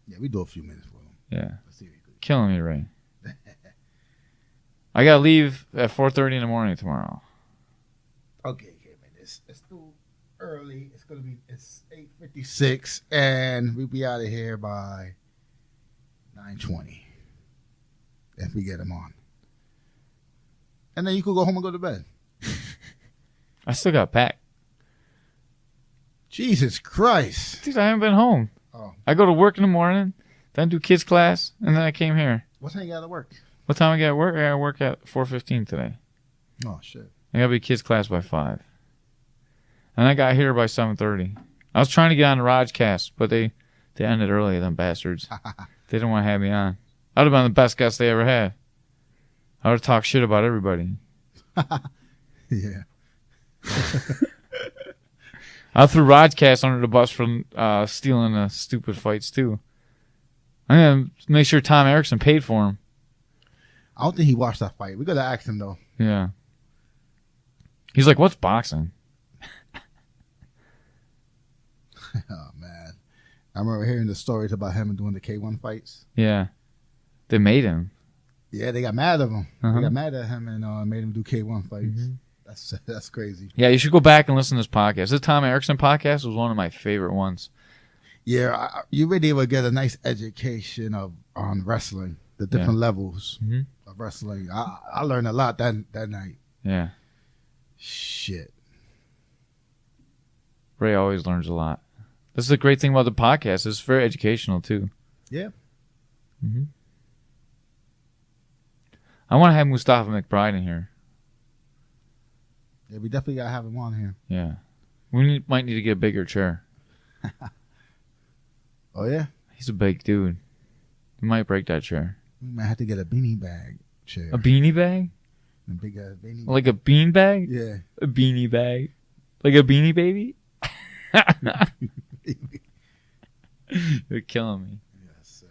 Yeah, we do a few minutes with him. Yeah. Let's see if we could. Killing me, Ray. I gotta leave at 4:30 in the morning tomorrow. Okay, man. It's too early. It's 8:56, and we'll be out of here by 9:20 if we get him on. And then you could go home and go to bed. I still got packed. Jesus Christ. Dude, I haven't been home. Oh. I go to work in the morning, then do kids class, and then I came here. What time you got to work? What time I got to work? I got to work at 4:15 today. Oh, shit. I got to be kids class by 5. And I got here by 7:30. I was trying to get on the Rajcast, but they ended early, them bastards. They didn't want to have me on. I would have been the best guest they ever had. I would have talked shit about everybody. Yeah. I threw Rajcast under the bus for stealing the stupid fights, too. I'm going to make sure Tom Erickson paid for him. I don't think he watched that fight. We got to ask him, though. Yeah. He's like, what's boxing? Oh, man. I remember hearing the stories about him doing the K1 fights. Yeah. They made him. Yeah, they got mad at him. Uh-huh. They got mad at him and made him do K1 fights. Mm-hmm. That's crazy. Yeah, you should go back and listen to this podcast. This Tom Erickson podcast was one of my favorite ones. Yeah, you really would get a nice education on wrestling, the different levels of wrestling. I learned a lot that night. Yeah. Shit. Ray always learns a lot. This is the great thing about the podcast. It's very educational, too. Yeah. Mm-hmm. I want to have Mustafa McBride in here. Yeah, we definitely got to have him on here. Yeah. We might need to get a bigger chair. Oh, yeah? He's a big dude. We might break that chair. We might have to get a beanie bag chair. A beanie bag? A big ass beanie bag. Like a bean bag? Yeah. A beanie bag. Like a beanie baby? You're killing me. Yes, sir.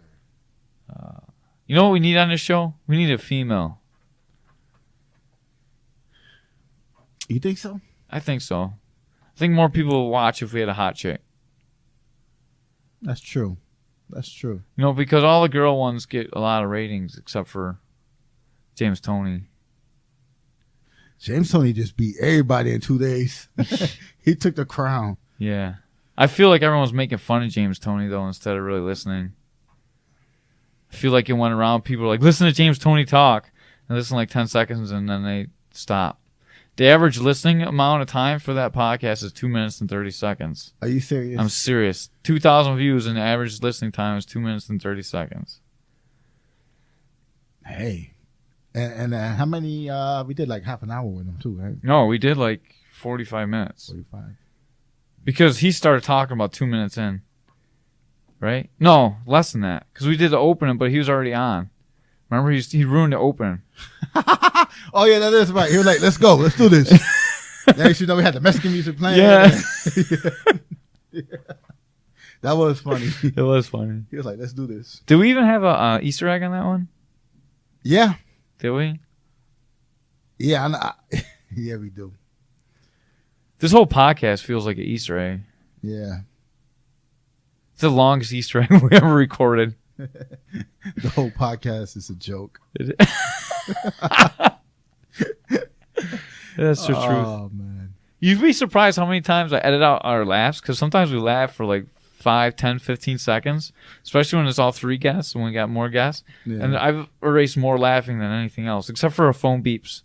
You know what we need on this show? We need a female. You think so? I think so. I think more people will watch if we had a hot chick. That's true. That's true. You know, because all the girl ones get a lot of ratings except for James Toney. James Toney just beat everybody in 2 days. He took the crown. Yeah. I feel like everyone's making fun of James Toney, though, instead of really listening. I feel like it went around. People were like, listen to James Toney talk. And listen like 10 seconds, and then they stop. The average listening amount of time for that podcast is 2 minutes and 30 seconds. Are you serious? I'm serious. 2,000 views, and the average listening time is 2 minutes and 30 seconds. Hey. And how many? We did like half an hour with him, too, right? No, we did like 45 minutes. 45. Because he started talking about 2 minutes in. Right? No, less than that. Because we did the opening, but he was already on. Remember, he ruined the opening. Oh, yeah, that is right. He was like, let's go. Let's do this. Next you know, we had the Mexican music playing. Yeah. Yeah. That was funny. It was funny. He was like, let's do this. Did we even have a Easter egg on that one? Yeah. Did we? Yeah, yeah, we do. This whole podcast feels like an Easter egg. Yeah. It's the longest Easter egg we ever recorded. The whole podcast is a joke. That's the truth. Oh, man. You'd be surprised how many times I edit out our laughs, because sometimes we laugh for like 5, 10, 15 seconds, especially when it's all 3 guests and we got more guests. Yeah. And I've erased more laughing than anything else, except for a phone beeps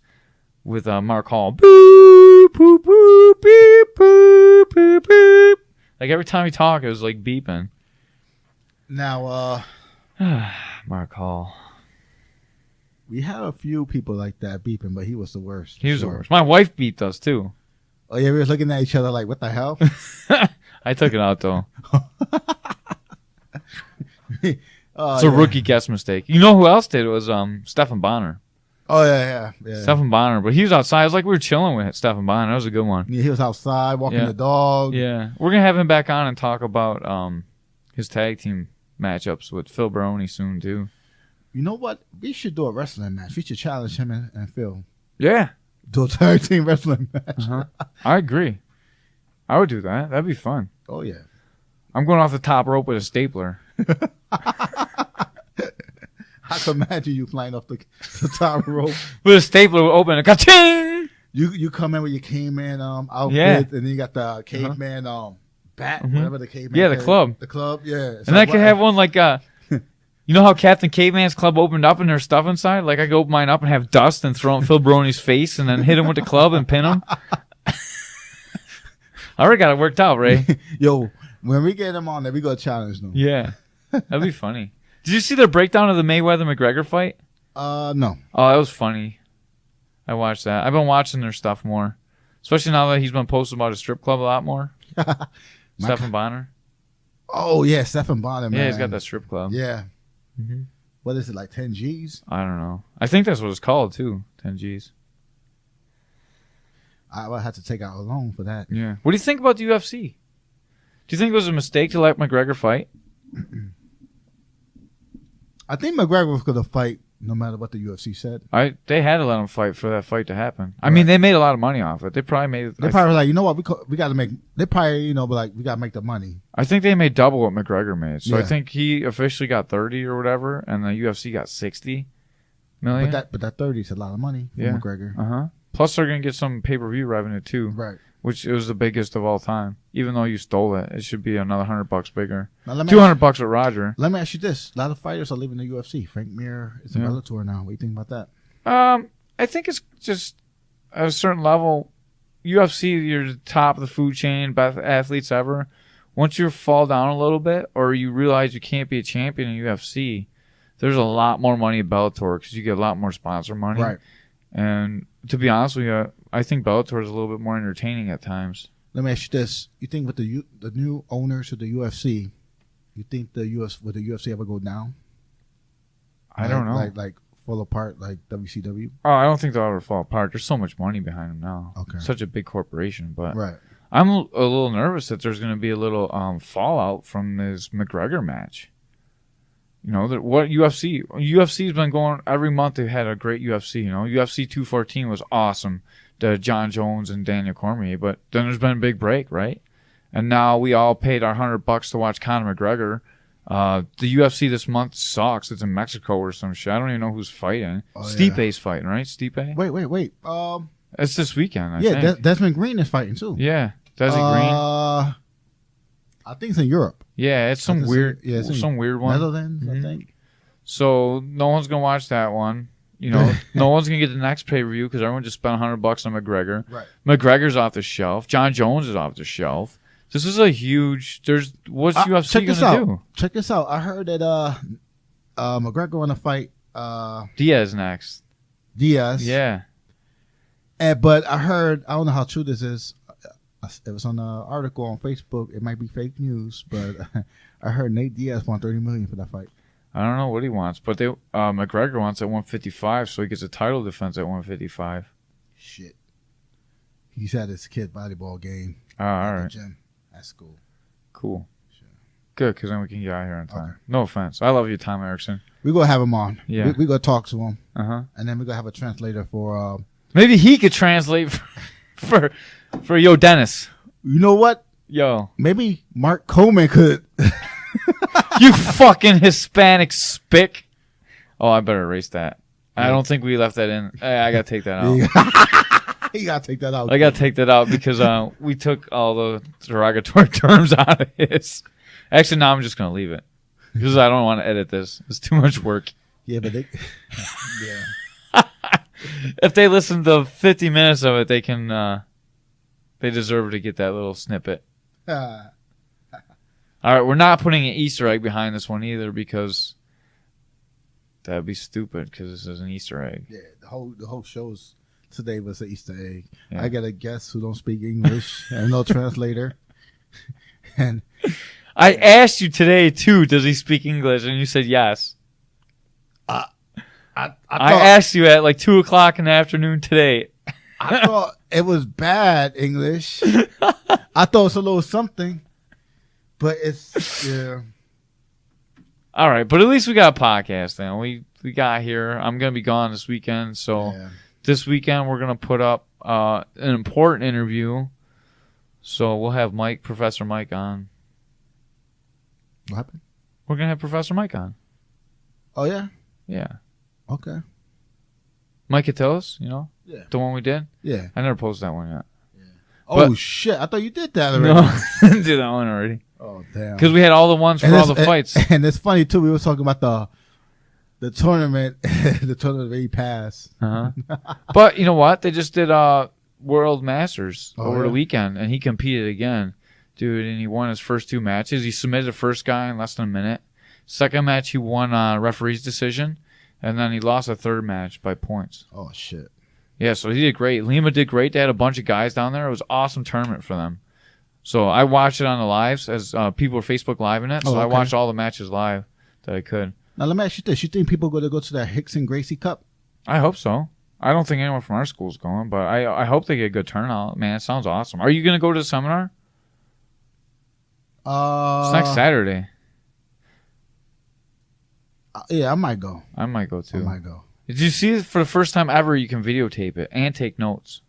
with Mark Hall. Boop, boop, boop, beep, boop, boop, boop. Like every time we talk, it was like beeping. Now, Mark Hall. We had a few people like that beeping, but he was the worst. He was the worst. My wife beeped us too. Oh yeah, we was looking at each other like, what the hell? I took it out though. Oh, It's a rookie guess mistake. You know who else did? It was Stephen Bonner. Oh yeah. Stephen Bonner, but he was outside. It was like we were chilling with Stephen Bonner. That was a good one. Yeah, he was outside walking the dog. Yeah, we're gonna have him back on and talk about his tag team matchups with Phil Baroni soon too. You know what? We should do a wrestling match. We should challenge him and Phil. Yeah, Do a tag team wrestling match. I agree. I would do that. That'd be fun. Oh yeah. I'm going off the top rope with a stapler. I can imagine you flying off the top rope. With a stapler, we'll open a ka-ching! You come in with your caveman outfit, and then you got the caveman bat, whatever the caveman. Yeah, the club. The club, yeah. And I could have one like you know how Captain Caveman's club opened up and there's stuff inside? Like I could open mine up and have dust and throw it in Phil Baroni's face and then hit him with the club and pin him. I already got it worked out, Ray. Yo, when we get him on there, we gonna challenge them. Yeah. That'd be funny. Did you see their breakdown of the Mayweather-McGregor fight? No. Oh, that was funny. I watched that. I've been watching their stuff more. Especially now that he's been posting about his strip club a lot more. Stephen Bonner. Oh, yeah, Stephen Bonner, man. Yeah, he's got that strip club. Yeah. Mm-hmm. What is it, like 10 G's? I don't know. I think that's what it's called, too. 10 G's. I would have to take out a loan for that. Yeah. What do you think about the UFC? Do you think it was a mistake to let McGregor fight? I think McGregor was going to fight no matter what the UFC said. They had to let him fight for that fight to happen. I mean, they made a lot of money off it. They probably made. They probably were like, you know what, we got to make. They probably, be like, we got to make the money. I think they made double what McGregor made. So I Yeah. think he officially got 30 or whatever, and the UFC got 60 million. But that 30 is a lot of money for McGregor. Plus, they're gonna get some pay-per-view revenue too, Right. which was the biggest of all time. Even though you stole it, it should be another $100 bigger. Now, let me $200 with Roger. Let me ask you this: a lot of fighters are leaving the UFC. Frank Mir is in Bellator now. What do you think about that? I think it's just at a certain level, UFC, you're the top of the food chain, best athletes ever. Once you fall down a little bit, or you realize you can't be a champion in UFC, there's a lot more money at Bellator because you get a lot more sponsor money. Right. And to be honest with you, I think Bellator is a little bit more entertaining at times. Let me ask you this: you think with the new owners of the UFC, you think would the UFC ever go down? I don't know. Like fall apart like WCW? Oh, I don't think they'll ever fall apart. There's so much money behind them now. Okay. Such a big corporation. But Right. I'm a little nervous that there's going to be a little fallout from this McGregor match. You know, what UFC's been going every month. They've had a great UFC. You know, UFC 214 was awesome. The John Jones and Daniel Cormier. But then there's been a big break, right? And now we all paid our $100 to watch Conor McGregor. The UFC this month sucks. It's in Mexico or some shit. I don't even know who's fighting. Oh, Stipe's fighting, right? Stipe? Wait. It's this weekend, I think. Desmond Green is fighting too. Yeah. Desi Green. I think it's in Europe. Yeah, it's some weird one. Netherlands, I think. So no one's gonna watch that one. You know, no one's gonna get the next pay per view because everyone just spent $100 on McGregor. Right. McGregor's off the shelf. John Jones is off the shelf. This is a huge. What's UFC gonna do? Check this out. I heard that McGregor want to fight Diaz next. Diaz. Yeah. But I heard, I don't know how true this is. It was on an article on Facebook. It might be fake news, but I heard Nate Diaz want $30 million for that fight. I don't know what he wants, but McGregor wants at 155, so he gets a title defense at 155. Shit. He's at his kid volleyball game. Oh, all right. Gym. That's cool. Cool. Sure. Good, because then we can get out here on time. Okay. No offense. I love you, Tom Erickson. We're going to have him on. Yeah. We're going to talk to him. Uh-huh. And then we're going to have a translator for... Maybe he could translate for Yo Dennis. You know what? Yo. Maybe Mark Coleman could. You fucking Hispanic spick. Oh, I better erase that. Yeah. I don't think we left that in. I got to take that out. You got to take that out. I got to take that out because we took all the derogatory terms out of his. Actually, no, I'm just going to leave it. Because I don't want to edit this. It's too much work. Yeah, but they... Yeah. If they listen to 50 minutes of it, they can. They deserve to get that little snippet. All right, we're not putting an Easter egg behind this one either because That'd be stupid because this is an Easter egg. Yeah, the whole show's today was an Easter egg. Yeah. I got a guest who don't speak English and no translator. And I asked you today too. Does he speak English? And you said yes. I I asked you at like 2:00 in the afternoon today. I thought it was bad English. I thought it was a little something, but it's yeah. All right, but at least we got a podcast then. We got here. I'm gonna be gone this weekend, so Yeah. this weekend we're gonna put up an important interview. So we'll have Professor Mike on. What happened? We're gonna have Professor Mike on. Oh yeah. Yeah, Okay. Mike Catellis, Yeah. the one we did. Yeah. I never posted that one yet. Oh But- shit! I thought you did that already. No, I didn't do that one already Oh damn. because we had all the ones for And all the it's- fights. And it's funny too. We were talking about the tournament. The tournament already passed. Uh-huh. But you know what? They just did World Masters Oh, over yeah? the weekend, and he competed again, dude. And he won his first 2 matches. He submitted the first guy in less than a minute. Second match, he won referee's decision, and then he lost a third match by points. Oh shit. Yeah, so he did great. Lima did great. They had a bunch of guys down there. It was an awesome tournament for them. So I watched it on the lives as people were Facebook Living it. So Oh, I okay. watched all the matches live that I could. Now let me ask you this: you think people are going to go to that Hicks and Gracie Cup? I hope so. I don't think anyone from our school's going, but I hope they get a good turnout. Man, it sounds awesome. Are you going to go to the seminar? It's next Saturday. Yeah, I might go. I might go I too. might go. Did you see for the first time ever you can videotape it and take notes?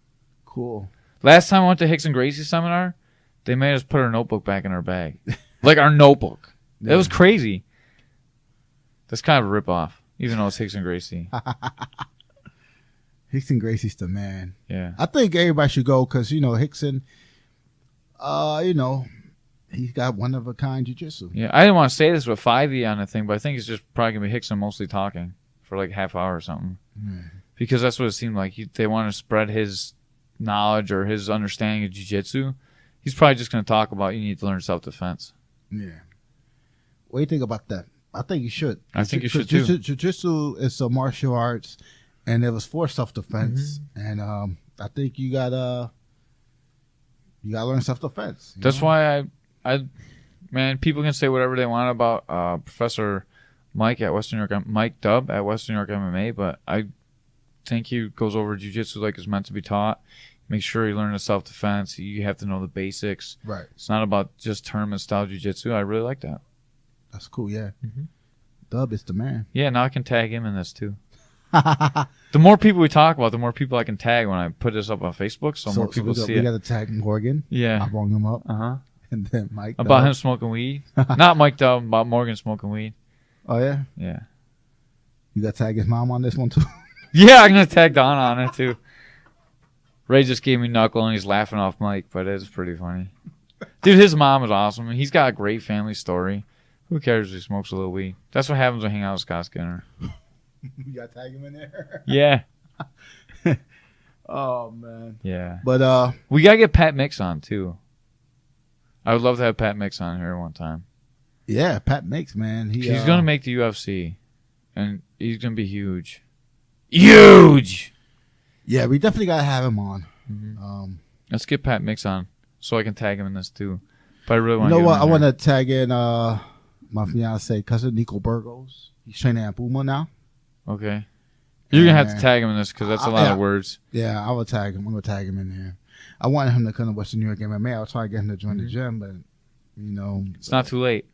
Cool. Last time I went to Hicks and Gracie seminar, they made us put our notebook back in our bag. Like our notebook. Yeah. It was crazy. That's kind of a ripoff, even though it's Hicks and Gracie. Hicks and Gracie's the man. Yeah. I think everybody should go because Hickson, he's got one of a kind jiu-jitsu. Yeah. I didn't want to say this with 5e on the thing, but I think it's just probably going to be Hickson mostly talking for like half hour or something. Yeah. Because that's what it seemed like. They want to spread his knowledge or his understanding of jiu-jitsu. He's probably just going to talk about you need to learn self-defense. Yeah. What do you think about that? I think you should. I think you should, too. Jiu-jitsu is a martial arts, and it was for self-defense. Mm-hmm. And I think you gotta learn self-defense. That's why man, people can say whatever they want about Professor Mike at Western York, Mike Dubb at Western York MMA, but I think he goes over jiu-jitsu like it's meant to be taught. Make sure you learn the self-defense. You have to know the basics. Right. It's not about just tournament-style jiu-jitsu. I really like that. That's cool. Yeah. Mhm. Dub is the man. Yeah, now I can tag him in this too. The more people we talk about, the more people I can tag when I put this up on Facebook, so more people see we it. got to tag Morgan. Yeah. I brought him up, Uh-huh. and then Mike. About Dub. him smoking weed. Not Mike Dubb, about Morgan smoking weed. Oh yeah. Yeah. You got to tag his mom on this one too. Yeah, I'm going to tag Don on it too. Ray just gave me knuckle and he's laughing off Mike, but it's pretty funny. Dude, his mom is awesome. He's got a great family story. Who cares if he smokes a little weed? That's what happens when I hang out with Scott Skinner. You got to tag him in there. Yeah. Oh man. Yeah. But We got to get Pat Mix on too. I would love to have Pat Mix on here one time. yeah, Pat Mix, man. He's going to make the UFC, and he's going to be huge. Huge! Yeah, we definitely got to have him on. Mhm. Let's get Pat Mix on so I can tag him in this too. But I really You want to know what? I want to. to tag in my fiance, cousin Nico Burgos. He's training at Puma now. Okay. You're going to have to And- tag him in this because that's a lot yeah. of words. Yeah, I will tag him. I'm gonna tag him in there. I wanted him to come to Western New York MMA. I was trying to get him to join the gym, but It's not too late.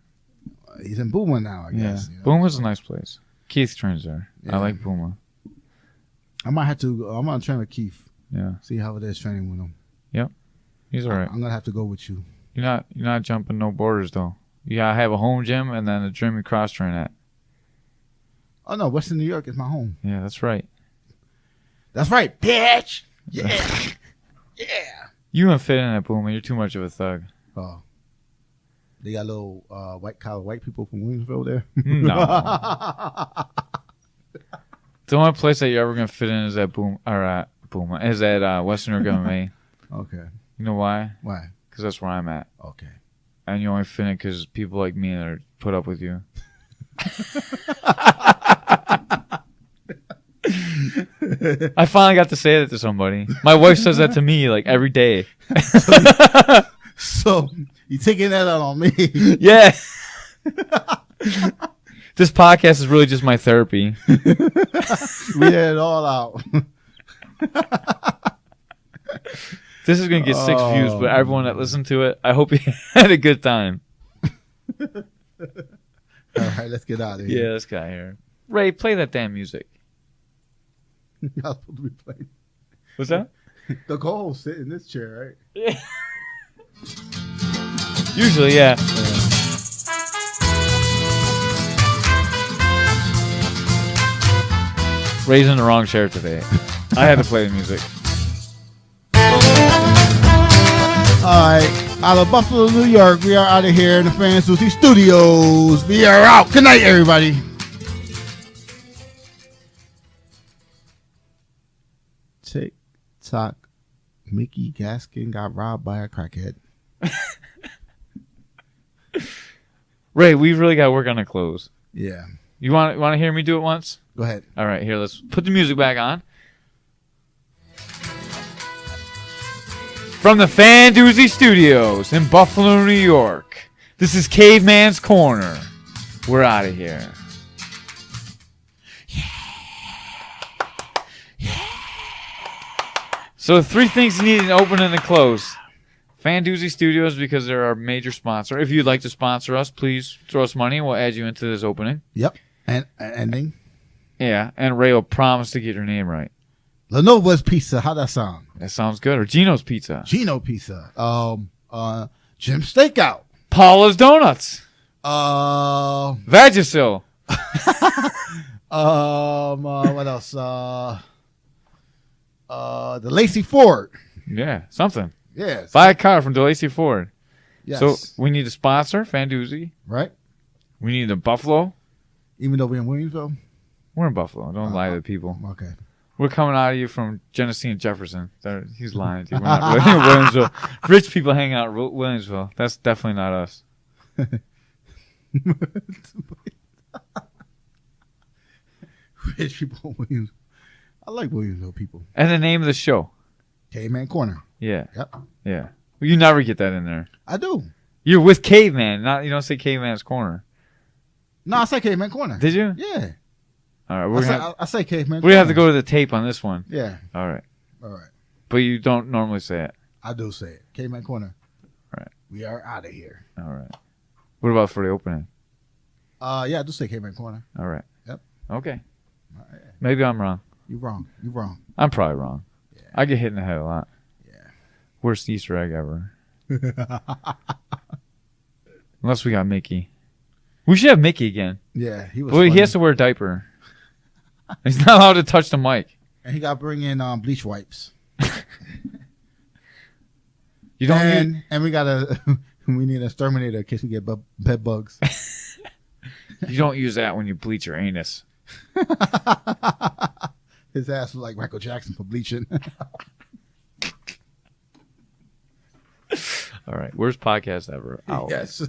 he's in Puma now. I Yeah. guess. Booma's a nice place. Keith trains there. Yeah. I like Booma. I might have to. I'm gonna train with Keith. Yeah. See how it is training with him. He's all right. I'm gonna have to go with you. You're not jumping no borders though. You gotta have a home gym and then a gym you cross train at. Oh no, Western New York is my home. Yeah, that's right. That's right, bitch. Yeah, yeah. You don't fit in at Booma. You're too much of a thug. Oh, they got little white collar white people from Williamsville there. No. The only place that you're ever gonna fit in is at Booma. Is at Western York MMA. Okay. You know why? Why? Because that's where I'm at. Okay. And you only fit in because people like me that are put up with you. I finally got to say that to somebody. My wife says that to me like every day. So you taking that out on me? Yeah. This podcast is really just my therapy. We had it all out. This is gonna get 6 views, but everyone that listened to it, I hope you had a good time. All right, let's get out of here. Yeah, this guy here. Ray, play that damn music. I was supposed to be playing. What's that? The goal sit in this chair, right? Yeah. Usually, yeah. Ray's in the wrong chair today. I had to play the music. All right, out of Buffalo, New York, we are out of here in the Fan Susie Studios. We are out. Good night, everybody. Tick tock. Mickey Gaskin got robbed by a crackhead. Ray, we really got to work on a close. Yeah. You want to hear me do it once? Go ahead. All right, here, let's put the music back on. From the Fan Doozy Studios in Buffalo, New York, this is Caveman's Corner. We're out of here. So 3 things you need in open and a close. Fan Doozy Studios, because they're our major sponsor. If you'd like to sponsor us, please throw us money and we'll add you into this opening. Yep. And ending. Yeah, and Ray will promise to get your name right. Lenovo's Pizza. How that sound? That sounds good. Or Gino's Pizza. Gino Pizza. Jim's Steakout. Paula's Donuts. Vagisil. What else? The Lacey Ford. Yeah, something. Yes. Buy a car from DeLacy Ford. Yes. So we need a sponsor, Fan Doozy. Right? We need a Buffalo. Even though we're in Williamsville? We're in Buffalo. Don't lie to the people. Okay. We're coming out of you from Genesee and Jefferson. He's lying to you. We're not really in Williamsville. Rich people hang out in Williamsville. That's definitely not us. Rich people in Williamsville. I like Williamsville people. And the name of the show. Caveman Corner. Yeah. Yep. Yeah. You never get that in there. I do. You're with Caveman. You don't say Caveman's Corner. No, I say Caveman Corner. Did you? Yeah. All right. I say Caveman We Corner. have to go to the tape on this one. Yeah. All right. All right. But you don't normally say it. I do say it. Caveman Corner. All right. We are out of here. All right. What about for the opening? Yeah, I do say Caveman Corner. All right. Yep. Okay. All right. Maybe I'm wrong. You're wrong. You're wrong. I'm probably wrong. Yeah. I get hit in the head a lot. Yeah. Worst Easter egg ever. Unless we got Mickey. We should have Mickey again. Yeah, he was. Well, he funny. has to wear a diaper. He's not allowed to touch the mic. And he got to bring in bleach wipes. You don't and we gotta we need an exterminator in case we get bed bugs. You don't use that when you bleach your anus. His ass was like Michael Jackson for bleaching. All right. Worst podcast ever. Out. Yes.